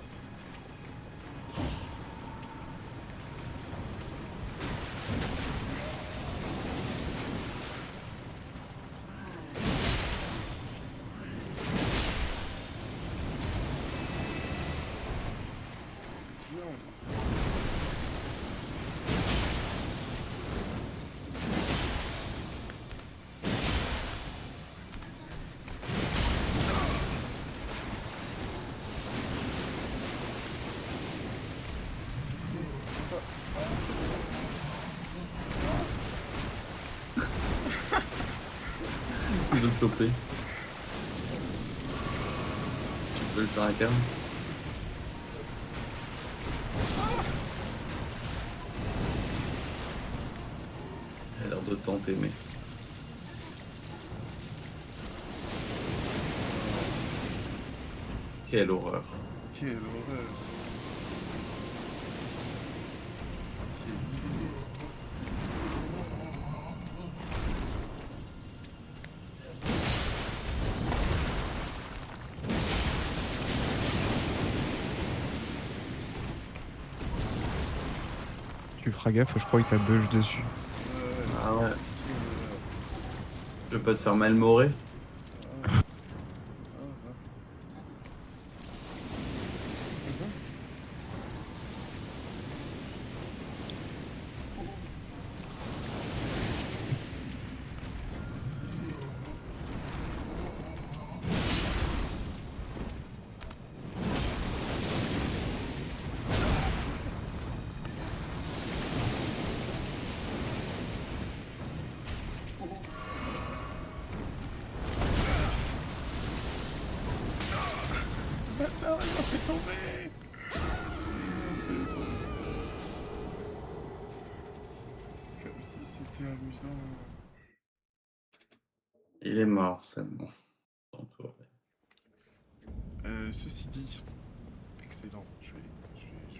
Tu veux le choper. Tu peux le faire à terme. Il a l'air de tenter, mais. Quelle horreur. Quelle horreur. Tu feras gaffe, je crois que t'as bug dessus. Ah ouais. Je veux pas te faire malmorer. Comme si c'était amusant. Il est mort, c'est bon. Ceci dit, excellent, je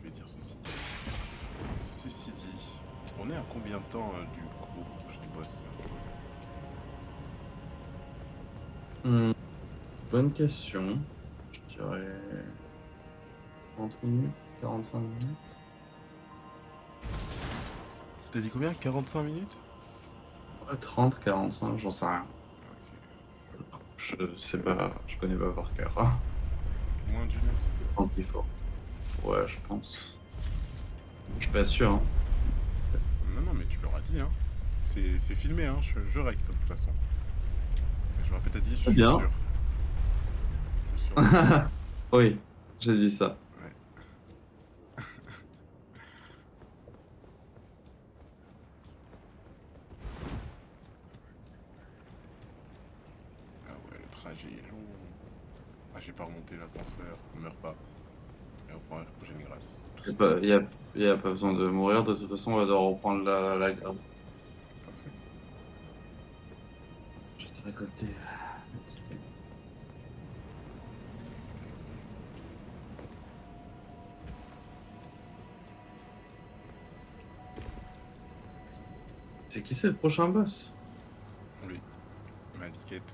vais dire ceci. Ceci dit, on est à combien de temps du gros prochain boss? Bonne question. Je dirais 30 minutes, 45 minutes. T'as dit combien? 45 minutes? Ouais, 30, 45, j'en sais rien. Ok. Je sais pas, je connais pas par cœur. Moins d'une heure. Tant qu'il faut. Ouais, je pense. Je suis pas sûr. Hein. Non, mais tu l'auras dit, hein. C'est filmé, hein. Je recte, de toute façon. Je me rappelle, t'as dit, je suis Bien. sûr. Je suis sûr. Oui, j'ai dit ça. Ouais. Ah ouais, le trajet est long. Ah, j'ai pas remonté l'ascenseur. On meurt pas. Et on prend la prochaine grâce. Y a pas besoin de mourir, de toute façon, on va devoir reprendre la grâce. Parfait. Je t'ai récolté. C'était. C'est qui c'est le prochain boss? Oui. Maliquette.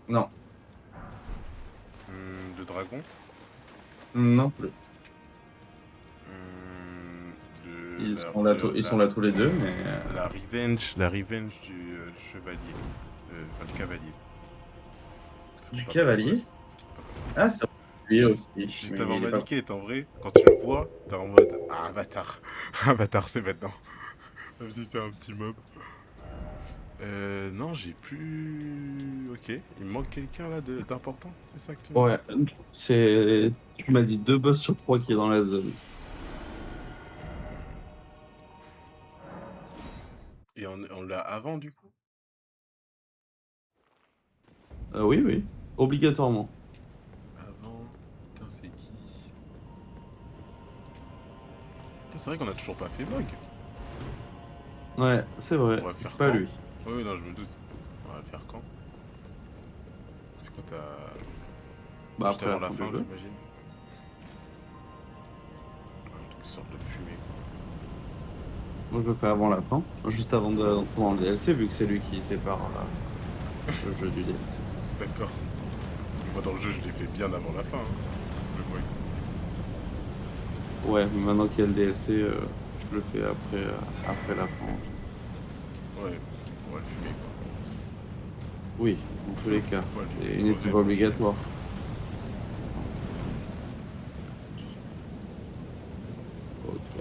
Non, Le dragon. non plus. Ils sont là tous les deux, mais. La revenge du chevalier. Enfin, du cavalier. Du C'est pas cavalier? boss. Ah, c'est lui Juste- aussi. Juste mais avant il est pas- Maliquette, en vrai, quand tu le vois, t'es en mode ah, bâtard. Ah, bâtard, c'est maintenant. Même si c'est un petit mob. Non, j'ai plus. Ok. Il me manque quelqu'un là d'important, c'est ça que tu me Ouais, c'est. Tu m'as dit 2 boss sur 3 qui est dans la zone. dis. Et on l'a avant du coup? Oui, oui, obligatoirement. Avant. Putain, c'est qui? Putain, c'est vrai qu'on a toujours pas fait Bog. Ouais, c'est vrai, On va le faire c'est pas quand? lui. Oui, non, je me doute. On va le faire quand? C'est quoi ta. Bah, Juste après avant la la fin fin, du jeu. j'imagine. Un truc sorte de fumée. Moi, je le fais avant la fin, juste avant d'entrer dans le DLC, vu que c'est lui qui sépare le jeu du DLC. D'accord. Moi, dans le jeu, je l'ai fait bien avant la fin. Hein. Le Bog. Ouais, mais maintenant qu'il y a le DLC, je le fais après la fin. Ouais, on va le fumer quoi. Oui, dans tous les cas. Ouais, Et lui, il n'est pas obligatoire. Ok.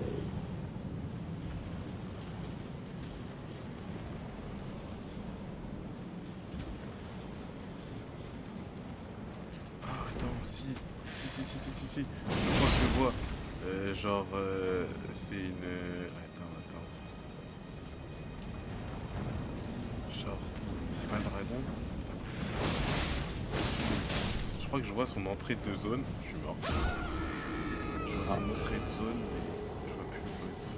Ah, attends, si. Si. Je vois. Genre, c'est une. Attends. Genre, c'est pas le dragon? Putain, comment ça s'appelle. Je crois que je vois son entrée de zone. Je suis mort. Je vois son entrée de zone, mais je vois plus le boss.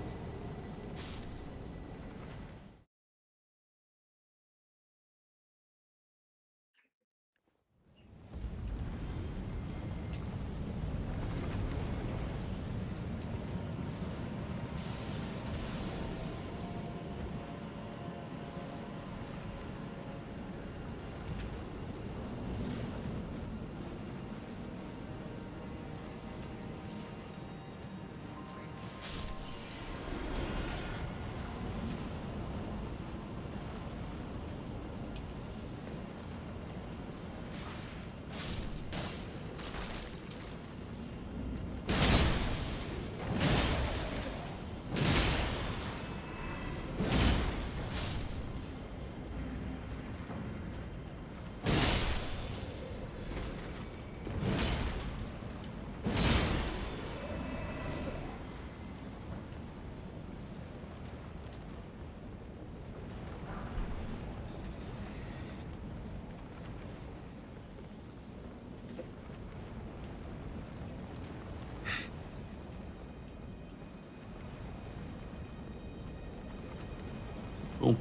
Bon.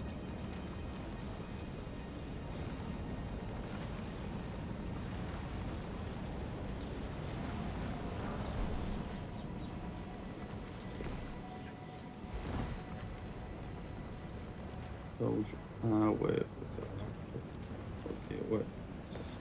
Là où Ah ouais, faut faire. Ok, ouais, c'est ça.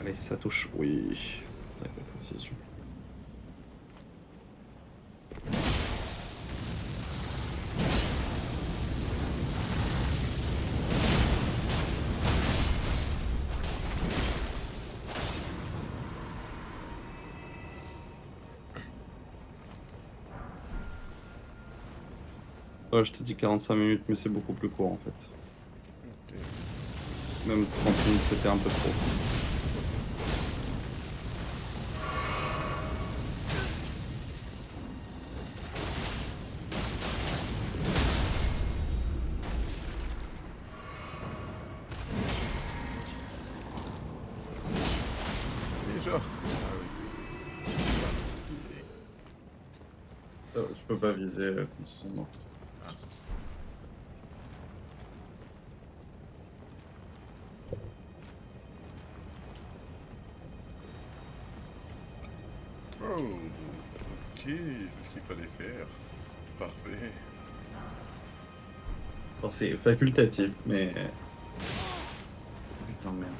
Allez, ça touche. Oui. Avec la précision. Ouais, je t'ai dit 45 minutes, mais c'est beaucoup plus court en fait. Ok. Même 30 minutes, c'était un peu trop. Et genre. Ah oui. Je peux pas viser quand ils sont morts. Oh, ok, c'est ce qu'il fallait faire. Parfait. Alors, c'est facultatif, mais. Putain, merde.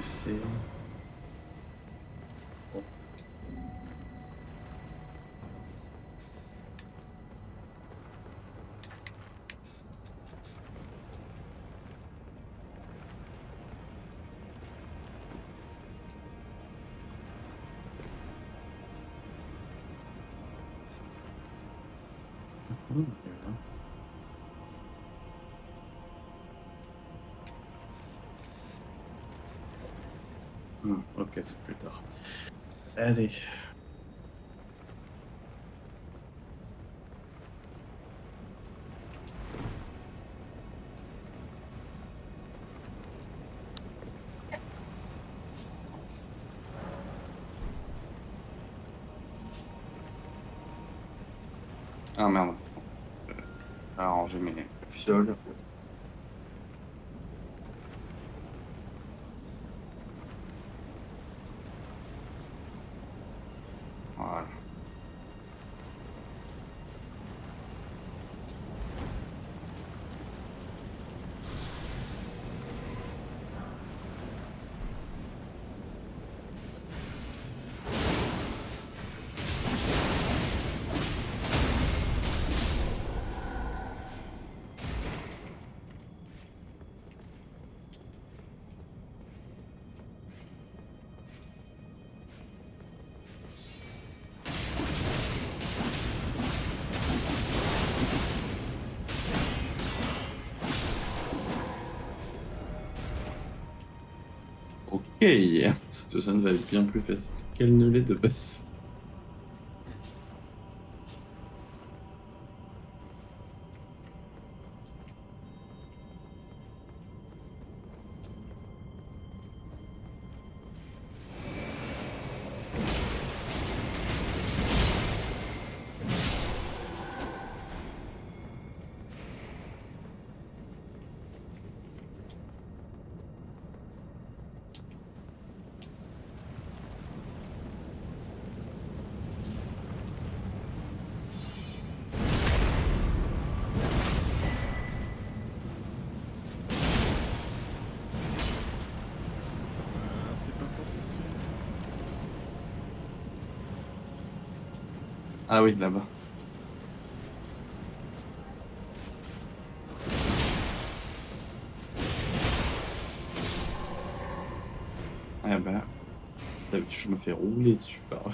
FC. Ok, c'est plus tard. Allez. Ah merde. Arranger mes fioles. Voilà. Ok, cette zone va être bien plus facile qu'elle ne l'est de base. C'est pas pour tout de suite. Ah oui, là-bas. Ah bah, d'habitude je me fais rouler dessus par eux.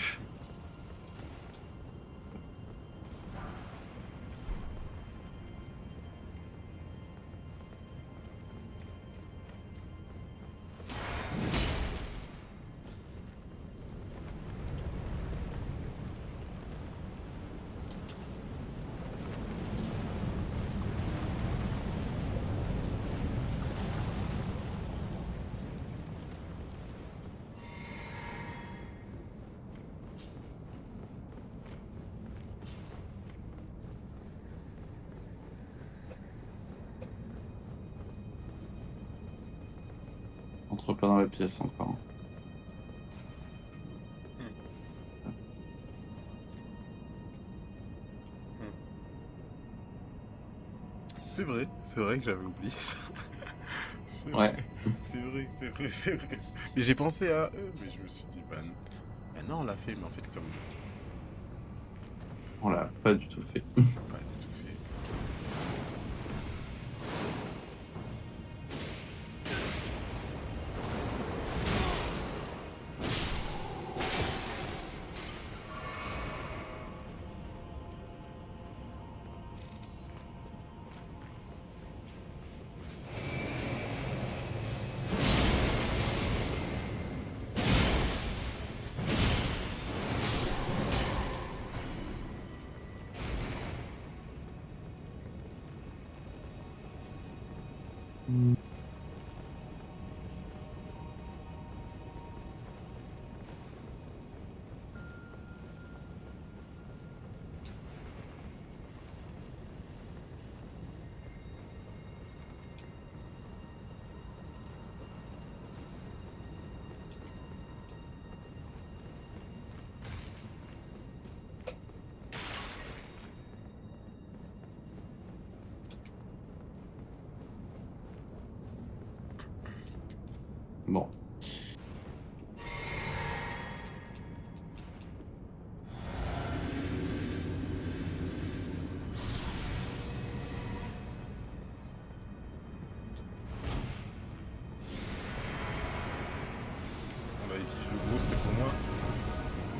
Entre pas dans la pièce encore. C'est vrai que j'avais oublié ça. C'est Ouais. vrai, c'est vrai. Mais j'ai pensé à eux, mais je me suis dit, bah non, on l'a fait, mais en fait, comme On l'a pas du tout fait. pas du tout fait.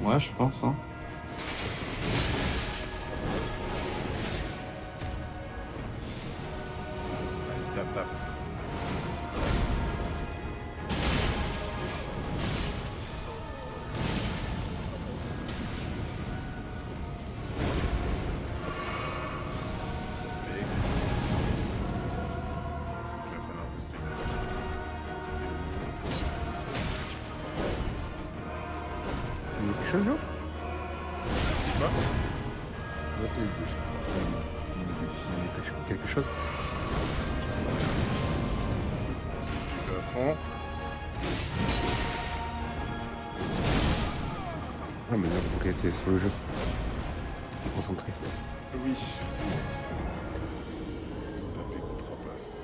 Ouais, je pense. Hein. Allez, tape, tape. Il y a quelque chose, là Quoi? Ouais, quelque chose. Tu veux à fond. Ah, mais là, faut qu'elle était sur le jeu. T'es concentré. Oui. Ils sont tapés contre 3 places.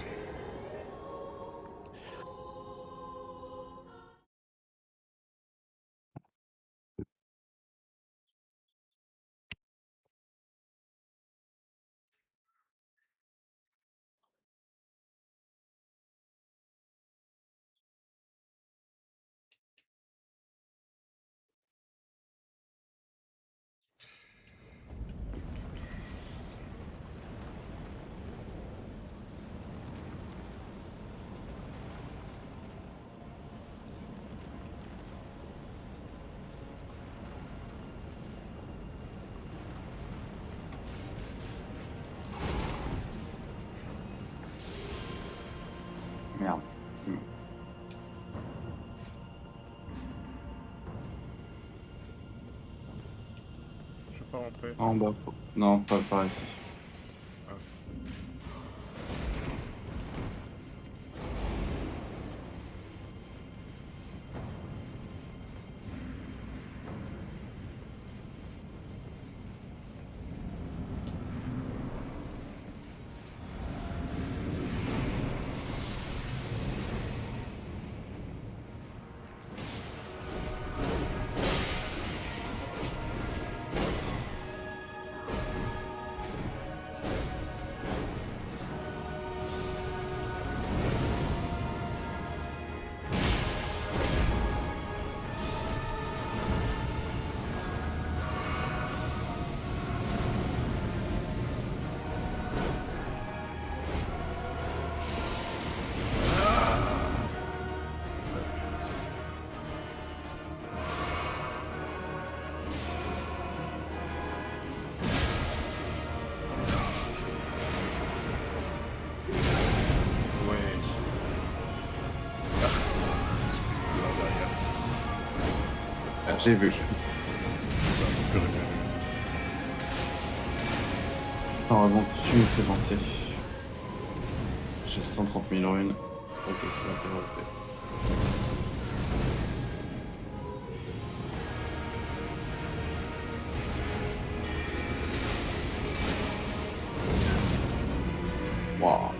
Merde. Je peux pas rentrer. En bas. Non, pas par ici. Ah. Ouais. Là, derrière. Ah, j'ai vu. Heureusement que tu me fais penser. J'ai 130 000 runes. Ok, c'est la priorité. Waouh.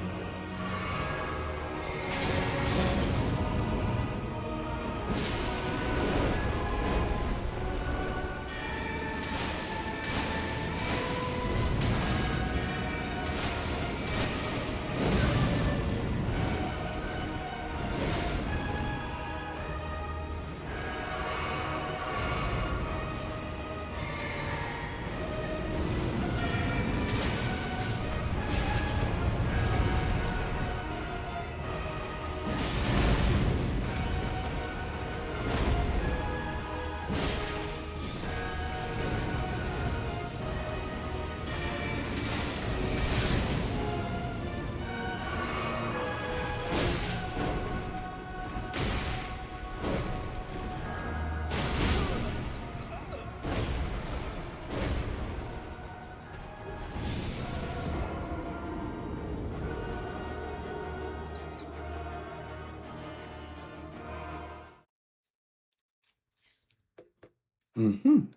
Mhm.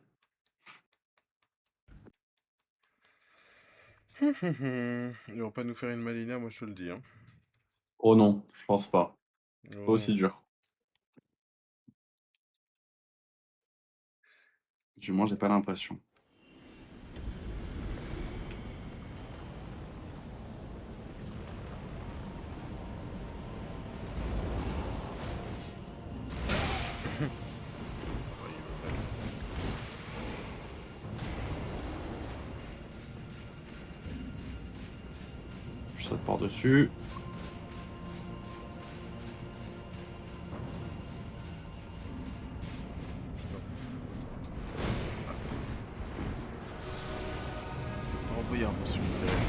Ils vont pas nous faire une Malina, moi je te le dis. Hein. Oh non, je pense pas. Pas Oh. aussi dur. Du moins, j'ai pas l'impression. Ouais, il veut pas être- saute par-dessus. Ah, c'est pas envoyé un peu celui qui reste.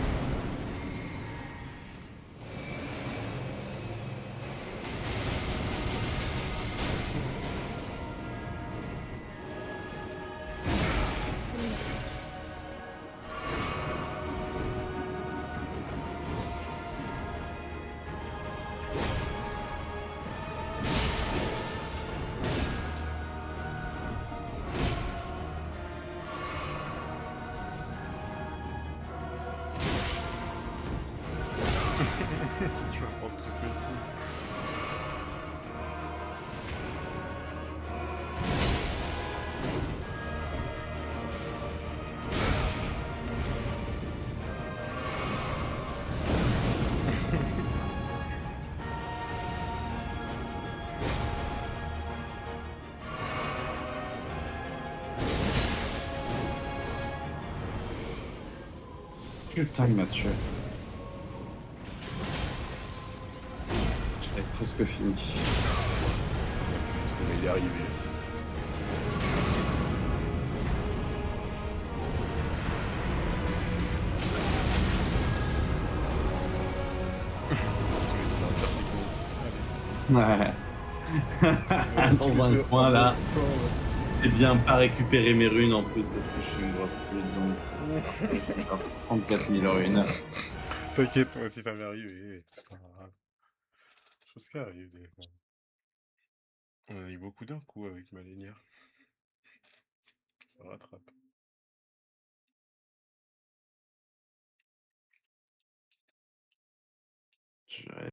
Je vais prendre tous ces coups. Putain, il m'a tué. J'avais presque fini. Mais il est arrivé. Ouais. Dans un coin là. J'ai bien pas récupéré mes runes en plus parce que je suis une grosse pute, donc c'est parfait. Je vais faire 34 000 runes. T'inquiète, moi aussi ça m'est arrivé. C'est pas grave. Chose qui arrive des fois. On a eu beaucoup d'un coup avec Malenia. Ça rattrape.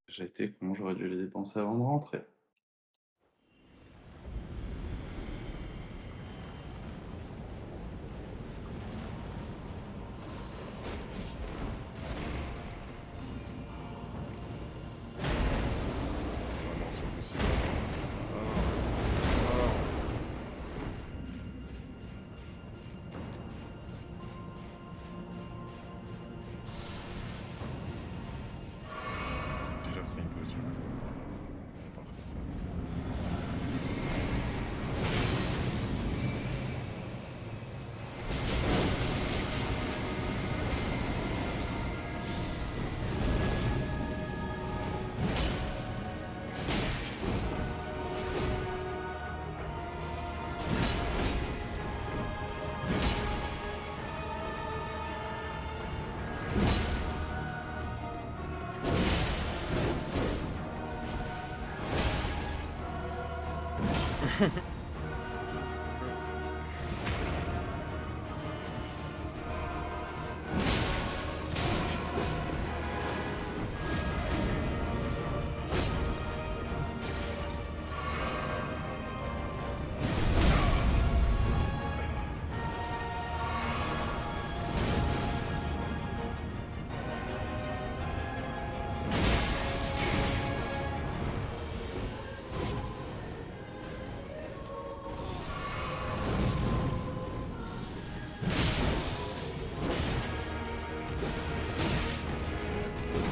J'ai été con, j'aurais dû les dépenser avant de rentrer. Ah non, c'est pas possible. Ah non. Déjà pris une potion. Parfait ça.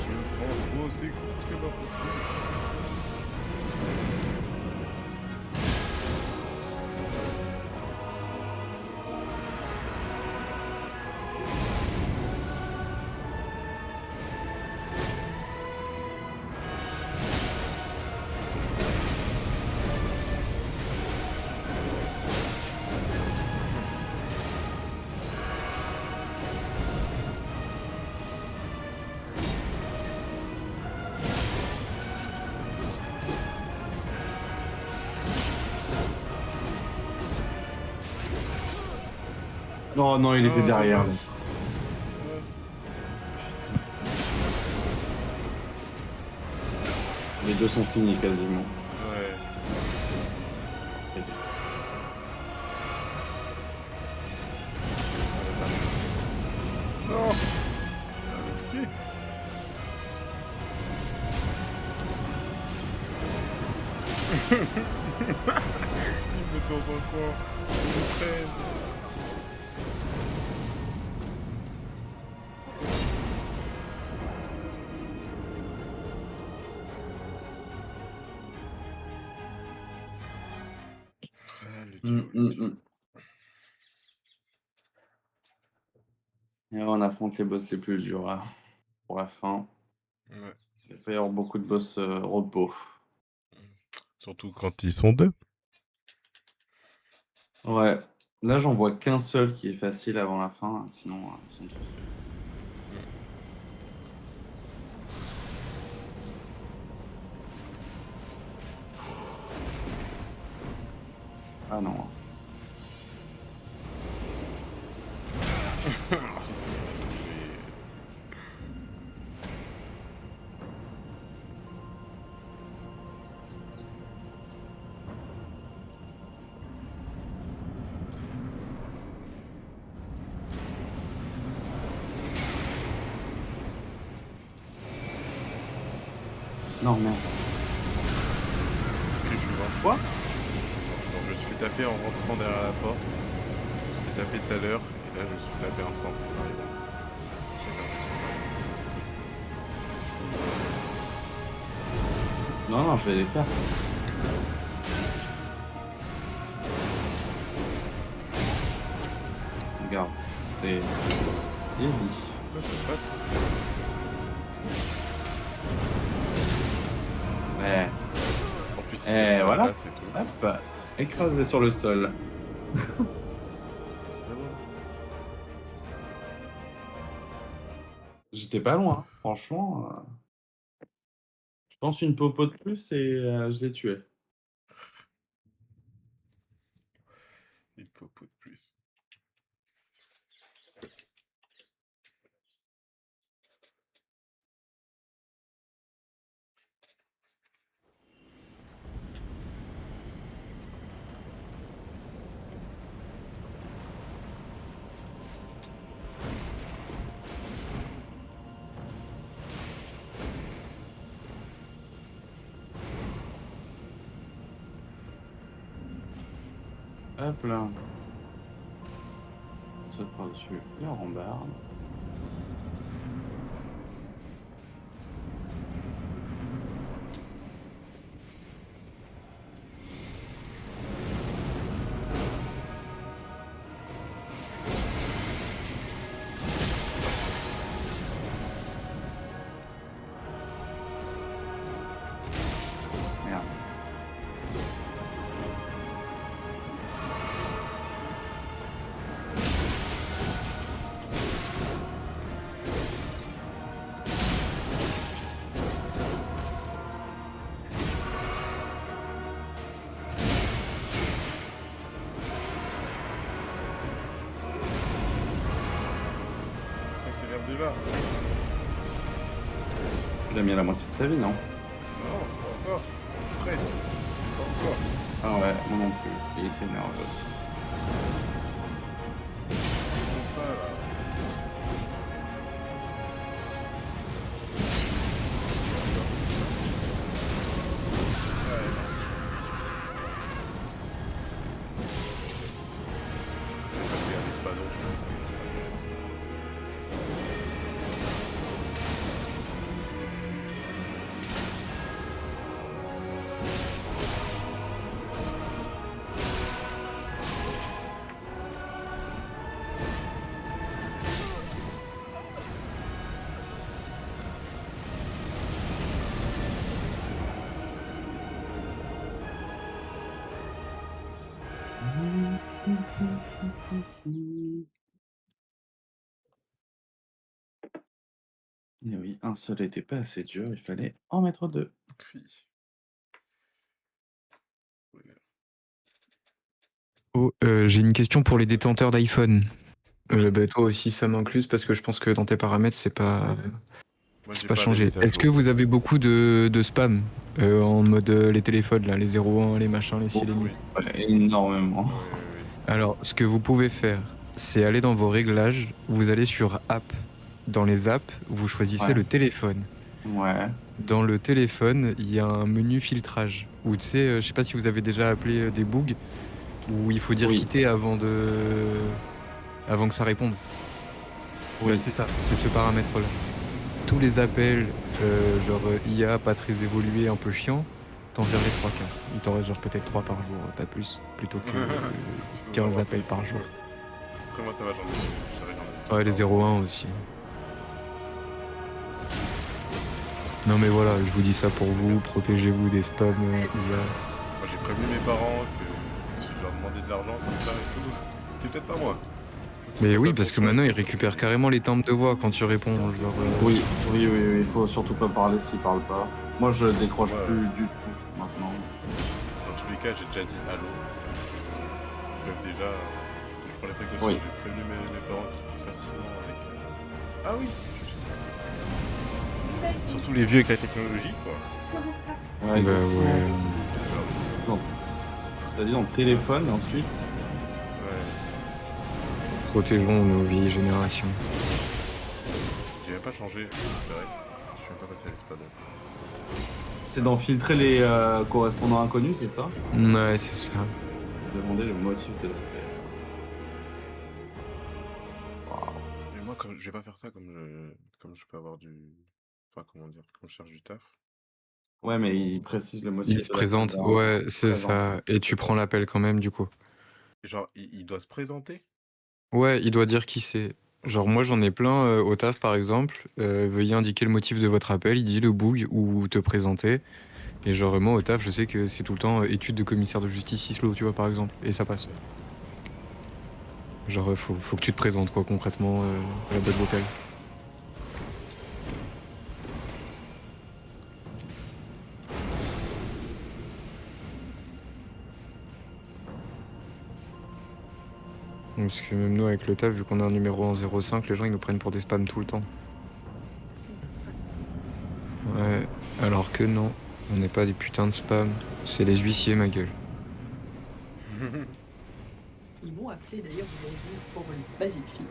Je me prends trop ces coups, c'est pas possible. Oh non, il était derrière. Les deux sont finis quasiment. Ouais. Non. Risqué. Il me dans un coin. Il me traîne. mm. Et on affronte les boss les plus durs là, pour la fin. Ouais. Il va pas y avoir beaucoup de boss repos. Surtout quand ils sont deux. Ouais, là j'en vois qu'un seul qui est facile avant la fin, sinon ils sont tous durs. Ah non. Non, merde. Que je vois. Quoi? Donc, je me suis fait taper en rentrant derrière la porte. Je me suis fait taper tout à l'heure. Et là, je me suis fait taper en centre. Non, non, je vais les faire. Regarde, c'est easy. Comment ça se passe? Ouais. En plus, Et ça voilà. passe et tout. Hop, écrasé sur le sol. Ah bon. J'étais pas loin, franchement. Je pense une popo de plus et je l'ai tué. Il faut de plus. Hop là. On saute par-dessus la rambarde. Merde. Accélère déjà. Il a mis à la moitié de sa vie, non? Non, pas encore. Presque. Pas encore. Ah ouais, moi non plus. Et il s'énerve aussi. Comme ça, là. Et oui, un seul n'était pas assez dur, il fallait en mettre deux. Oui. Oh, j'ai une question pour les détenteurs d'iPhone. Oui. Bah, toi aussi, ça m'incluse parce que je pense que dans tes paramètres, c'est pas, Moi, c'est j'ai pas les changé. mises à Est-ce que jour. vous avez beaucoup de spam en mode les téléphones, là, les 01, les machins, les ci, les mi? Oui. Ouais, énormément. Oui, oui, oui. Alors, ce que vous pouvez faire, c'est aller dans vos réglages, vous allez sur App. Dans les apps, vous choisissez Ouais. le téléphone. Ouais. Dans le téléphone, il y a un menu filtrage où tu sais, je sais pas si vous avez déjà appelé des bugs, où il faut dire Oui. quitter avant que ça réponde. Oui. Bah, c'est ça, c'est ce paramètre-là. Tous les appels, genre IA pas très évolué, un peu chiant, t'en vires les 3 quarts. Il t'en reste genre peut-être 3 par jour, pas plus, plutôt que 15 appels par jour. Après, moi, ça va, j'arrive en Ouais, les 0-1 aussi. Non mais voilà, je vous dis ça pour vous, protégez-vous des spams IA. Moi, j'ai prévenu mes parents que si je leur demandais de l'argent comme ça et tout, c'était peut-être pas moi. Mais oui, parce que maintenant ils récupèrent carrément les timbres de voix quand tu réponds. Genre, Oui, il faut surtout pas parler s'ils parlent pas. Moi, je décroche Ouais. plus du tout maintenant. Dans tous les cas, j'ai déjà dit allô. Ils peuvent déjà. Je prends les précautions, Oui. j'ai prévenu mes parents qui facilement avec. Ah oui Surtout les vieux avec la technologie, quoi. Ouais, bah exactement. ouais. C'est-à-dire dans le téléphone, et ensuite. Ouais. Protégeons nos vieilles générations. J'ai même pas changé, c'est vrai. Je suis même pas passé à l'espadon. C'est d'en filtrer les correspondants inconnus, c'est ça? Ouais, c'est ça. Demander le motif de la paix. Waouh. Mais moi, comme je vais pas faire ça comme je peux avoir du. Enfin, comment dire, comme je cherche du taf. Ouais, mais il précise le motif Il de se la présente, paix. ouais, c'est Présent. ça. Et tu prends l'appel quand même, du coup. Genre, il doit se présenter. Ouais, il doit dire qui c'est. Genre moi j'en ai plein au taf par exemple. Veuillez indiquer le motif de votre appel. Il dit le boug ou te présenter. Et genre moi au taf je sais que c'est tout le temps étude de commissaire de justice Islo, tu vois par exemple. Et ça passe. Genre faut que tu te présentes quoi concrètement à la boîte vocale. Parce que même nous avec le taf vu qu'on a un numéro en 05, les gens ils nous prennent pour des spams tout le temps. Ouais, alors que non, on n'est pas des putains de spams. C'est les huissiers ma gueule. Ils m'ont appelé d'ailleurs aujourd'hui pour une basic fit.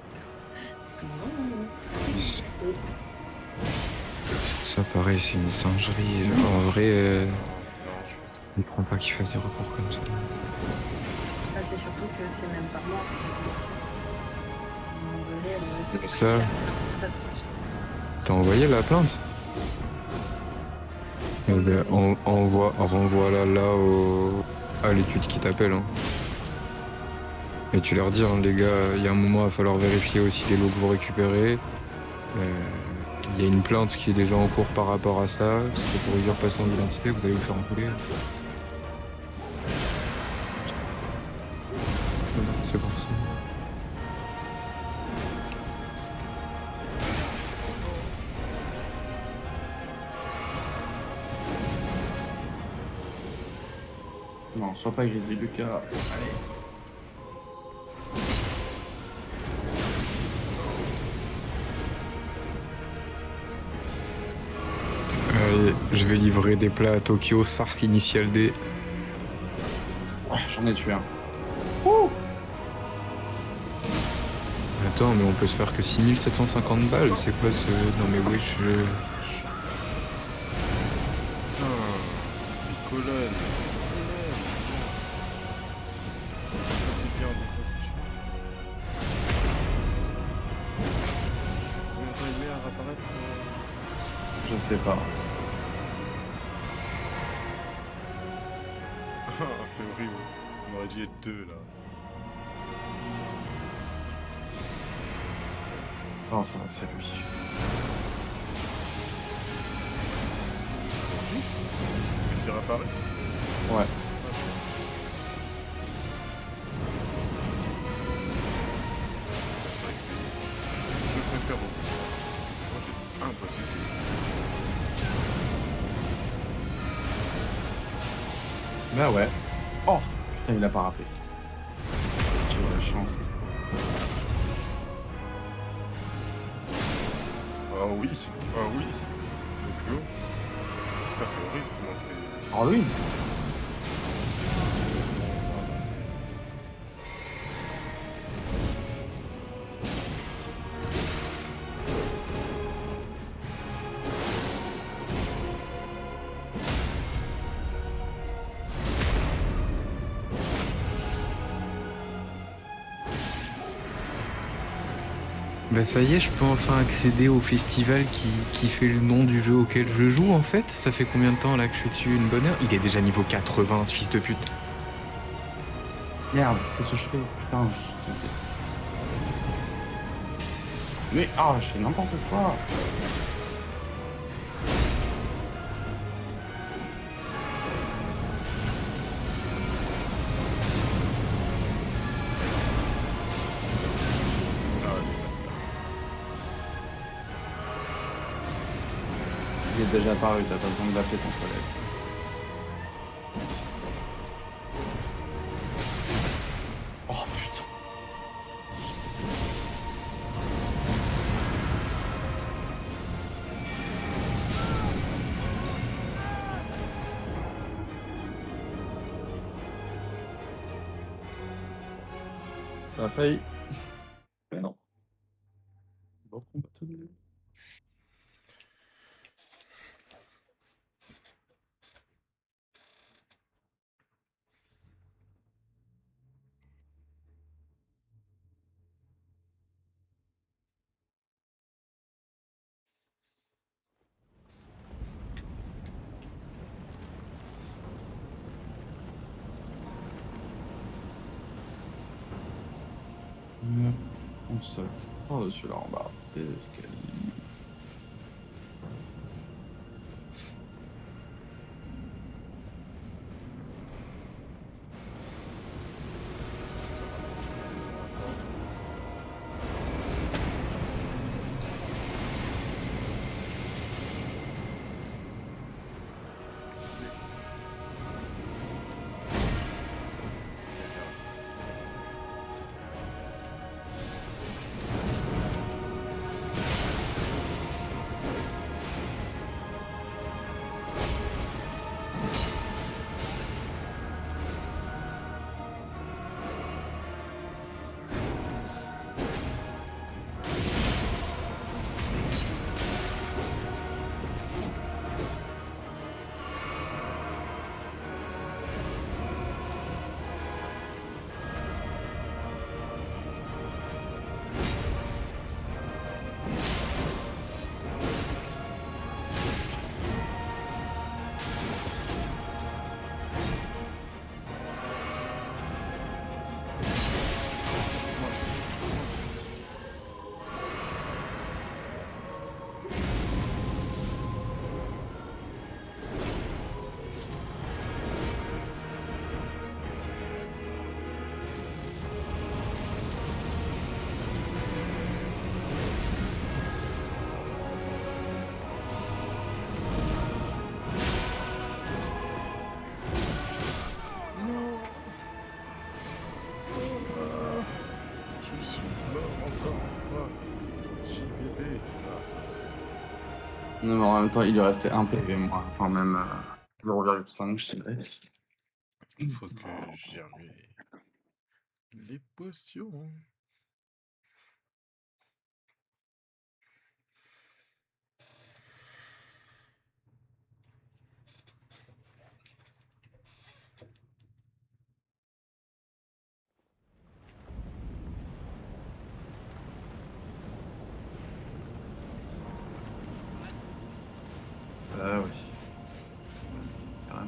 Non. Ça pareil, c'est une singerie. En vrai, Non, je suis. je comprends pas qu'ils fassent des recours comme ça. Ah, c'est surtout que c'est même pas moi. À un moment donné, Mais ça, ça t'as envoyé la plainte? Eh ben, renvoie-la là à l'étude qui t'appelle. Hein. Et tu leur dis, hein, les gars, il y a un moment, il va falloir vérifier aussi les lots que vous récupérez. Il y a une plainte qui est déjà en cours par rapport à ça. C'est pour usurpation d'identité, vous allez vous faire enculer. Voilà, c'est pour ça. Non, sois pas grisé, Lucas. Allez. Allez, je vais livrer des plats à Tokyo, ça, initial D. Ouais, j'en ai tué un. Attends, mais on peut se faire que 6750 balles, c'est quoi ce... Non mais wesh... Putain, les colonnes. Ça, c'est bien, des fois, c'est chiant. Combien de temps il met à réapparaître Je sais pas. Ah, c'est horrible. On aurait dû être deux là. Non, ça va, c'est lui. Tu veux réapparaître? Ouais. C'est vrai que je préfère beaucoup. Moi, c'est impossible. Bah ouais. Oh putain, il a pas rappelé. J'ai eu la chance. Ah oui, ah oui. Let's go. Putain, c'est horrible comment c'est. Oh oui. Bah ça y est, je peux enfin accéder au festival qui fait le nom du jeu auquel je joue en fait. Ça fait combien de temps là que je suis dessus? Une bonne heure? Il est déjà niveau 80, ce fils de pute. Merde, qu'est-ce que je fais? Putain, mais ah, je fais n'importe quoi. Il est déjà apparu, t'as pas besoin de l'appeler ton collègue. Oh putain. Ça a failli. Mais non. Bon, on va tout donner. On saute par-dessus la rambarde des escaliers. Je suis mort encore une fois. JBB. Non, mais en même temps, il lui restait un PV, moi. Enfin, même 0,5, je dirais. Il faut que je gère les potions. Oui. Carrément.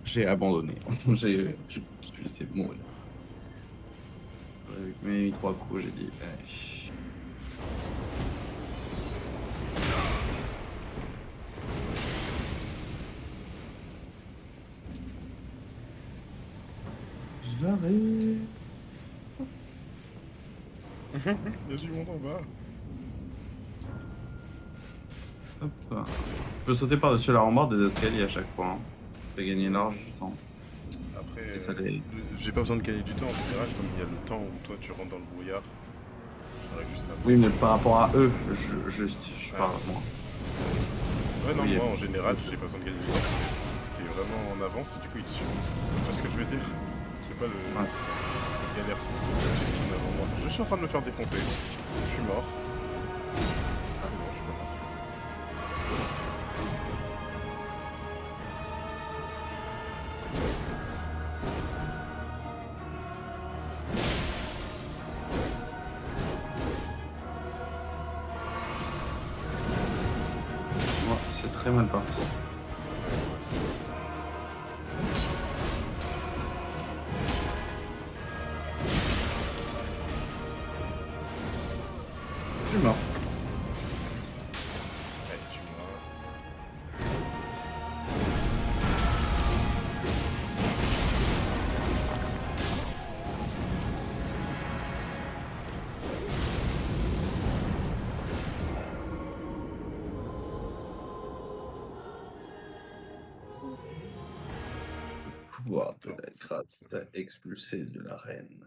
J'ai abandonné. Je me suis laissé mourir. Avec mes 3 coups, j'ai dit. Allez. J'arrive. Il y a du monde en bas. Hop. Je peux sauter par-dessus la rambarde des escaliers à chaque fois. Hein. Ça fait gagner large du temps. Après, Et ça les- j'ai pas besoin de gagner du temps en général, comme il y a le temps où toi tu rentres dans le brouillard. J'arrive juste à... Oui, mais par rapport à eux, je parle moi. Ouais, non, Oui, moi en parce que- général, j'ai pas besoin de gagner du temps. T'es vraiment en avance et du coup, il te suit. Tu vois ce que je veux dire? C'est pas le. Ouais. C'est galère. Qu'est-ce qu'il y en a avant moi? Je suis en train de me faire défoncer. Je suis mort. Ah non, je suis pas mort. Ouais, c'est très mal parti. Je suis mort. Allez, tue-moi. Pouvoir de Non, la c'est gratte comme ça. expulsée de l'arène.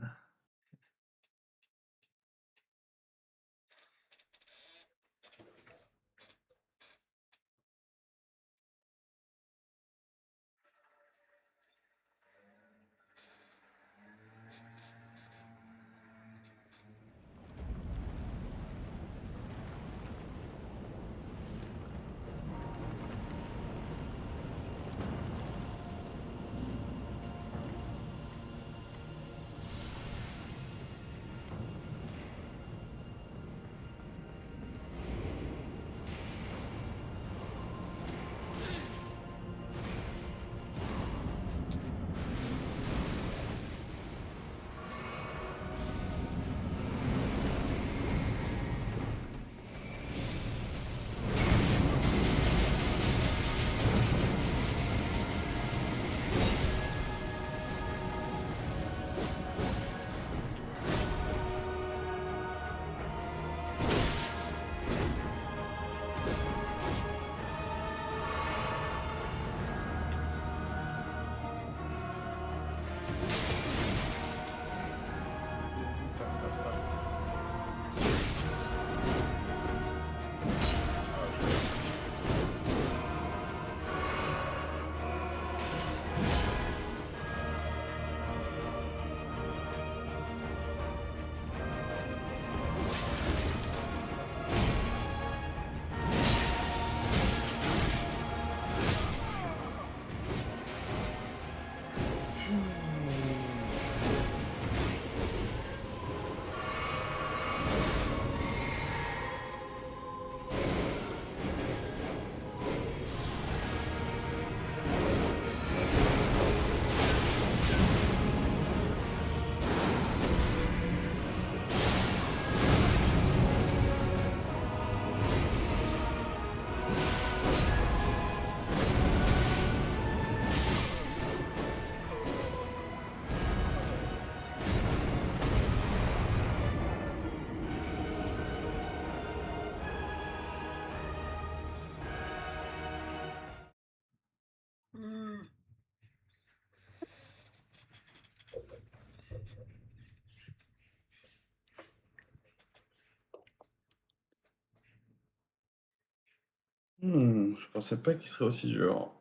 Je pensais pas qu'il serait aussi dur.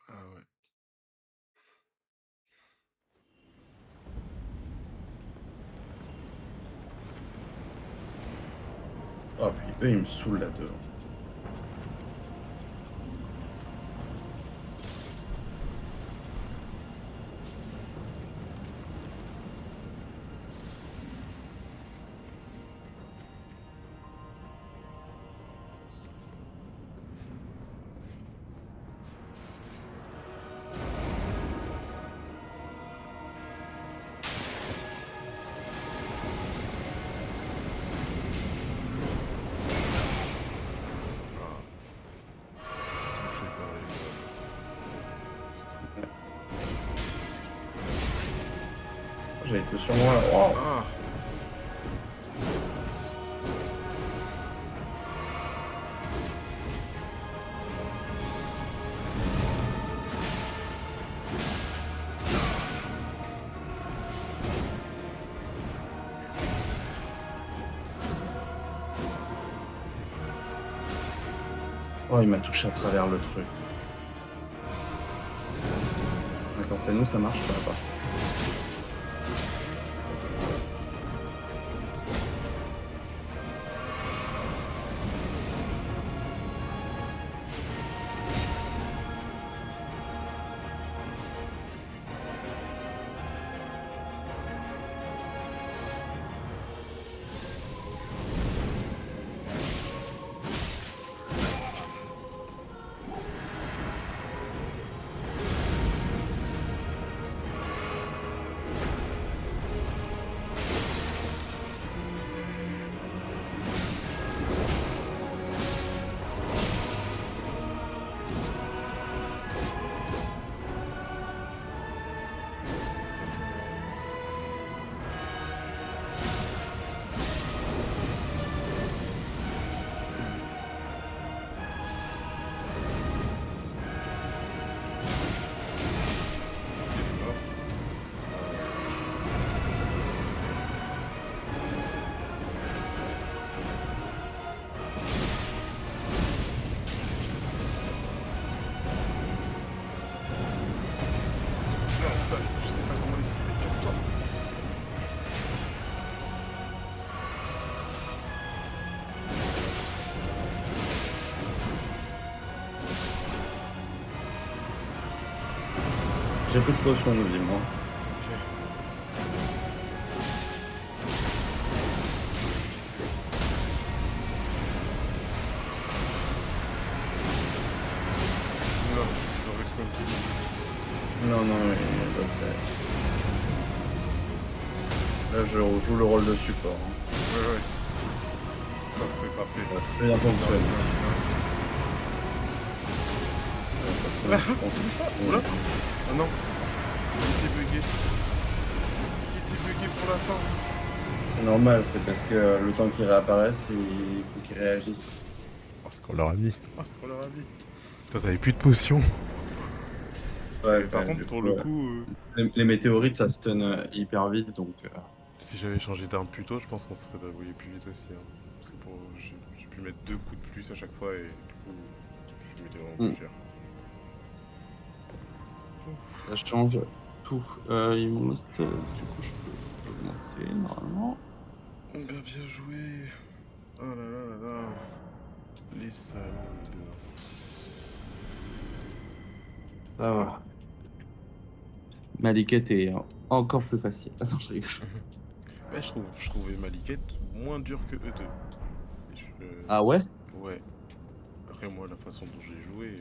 Ah ouais. Ah, puis eux, ils me saoulent là-dedans. Ah. Touché par les J'avais tout sur moi là. Oh Ah! Oh, il m'a touché à travers le truc. D'accord, c'est nous, ça marche pas. Ça, je sais pas comment l'esquiver, casse-toi. J'ai plus de potions, dis-moi. Là, ils ont respawn tout le monde. Non, là, je joue le rôle de support. Ouais. Parfait. C'est bien ponctuel. Oula. Ah non. Il était bugué. Pour la fin. C'est normal, c'est parce que le temps qu'il réapparaisse, il faut qu'il réagisse. Oh, ce qu'on leur a mis. Toi, t'avais plus de potions. Ouais, Et par contre, du pour coup, le coup, les météorites, ça se stun hyper vite, donc... si j'avais changé d'arme plus tôt, je pense qu'on serait débrouillé plus vite aussi. Hein. Parce que j'ai pu mettre 2 coups de plus à chaque fois et du coup, je m'étais vraiment plus fier. Ça change tout. Il me reste... du coup, je peux augmenter, normalement. Bien joué. Oh là. Les salauds, les deux. Ça va. Maliket est encore plus facile. Attends, je rigole. Ouais, je trouvais Maliket moins dur que eux deux. Ah ouais? Ouais. Après, moi, la façon dont j'ai joué,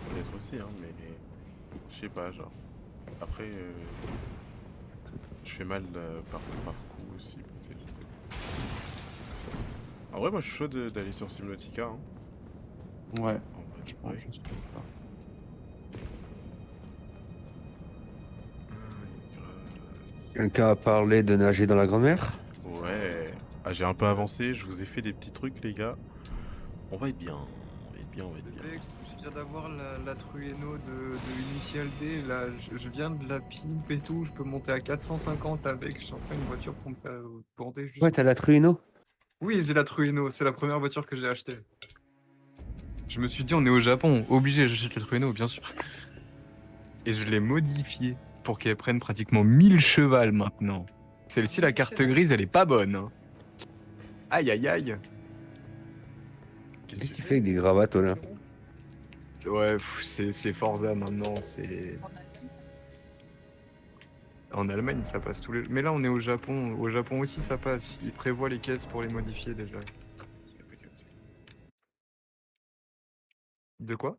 peut-être aussi, hein, mais je sais pas, genre. Après, je fais mal par coup aussi, peut-être, je sais pas. En vrai, moi, je suis chaud d'aller sur Subnautica. Hein. Ouais. En vrai, Je pense juste pour ça. Quelqu'un a parlé de nager dans la grand-mère? Ouais. Ah, j'ai un peu avancé, je vous ai fait des petits trucs, les gars. On va être bien. Je viens d'avoir la Trueno de Initial D, là, je viens de la pimp et tout, je peux monter à 450 avec, je suis en train une voiture pour me faire bander juste. Ouais, t'as la Trueno? Oui, j'ai la Trueno, c'est la première voiture que j'ai achetée. Je me suis dit, on est au Japon, obligé, j'achète la Trueno, bien sûr. Et je l'ai modifiée pour qu'elle prenne pratiquement 1000 chevals maintenant. Celle-ci, la carte grise, elle est pas bonne. Hein. Aïe. Qu'est-ce que tu fais avec des gravats, toi, là? Ouais, c'est Forza maintenant, c'est... En Allemagne, ça passe tous les... Mais là, on est au Japon. Au Japon aussi, ça passe. Ils prévoient les caisses pour les modifier, déjà. De quoi ?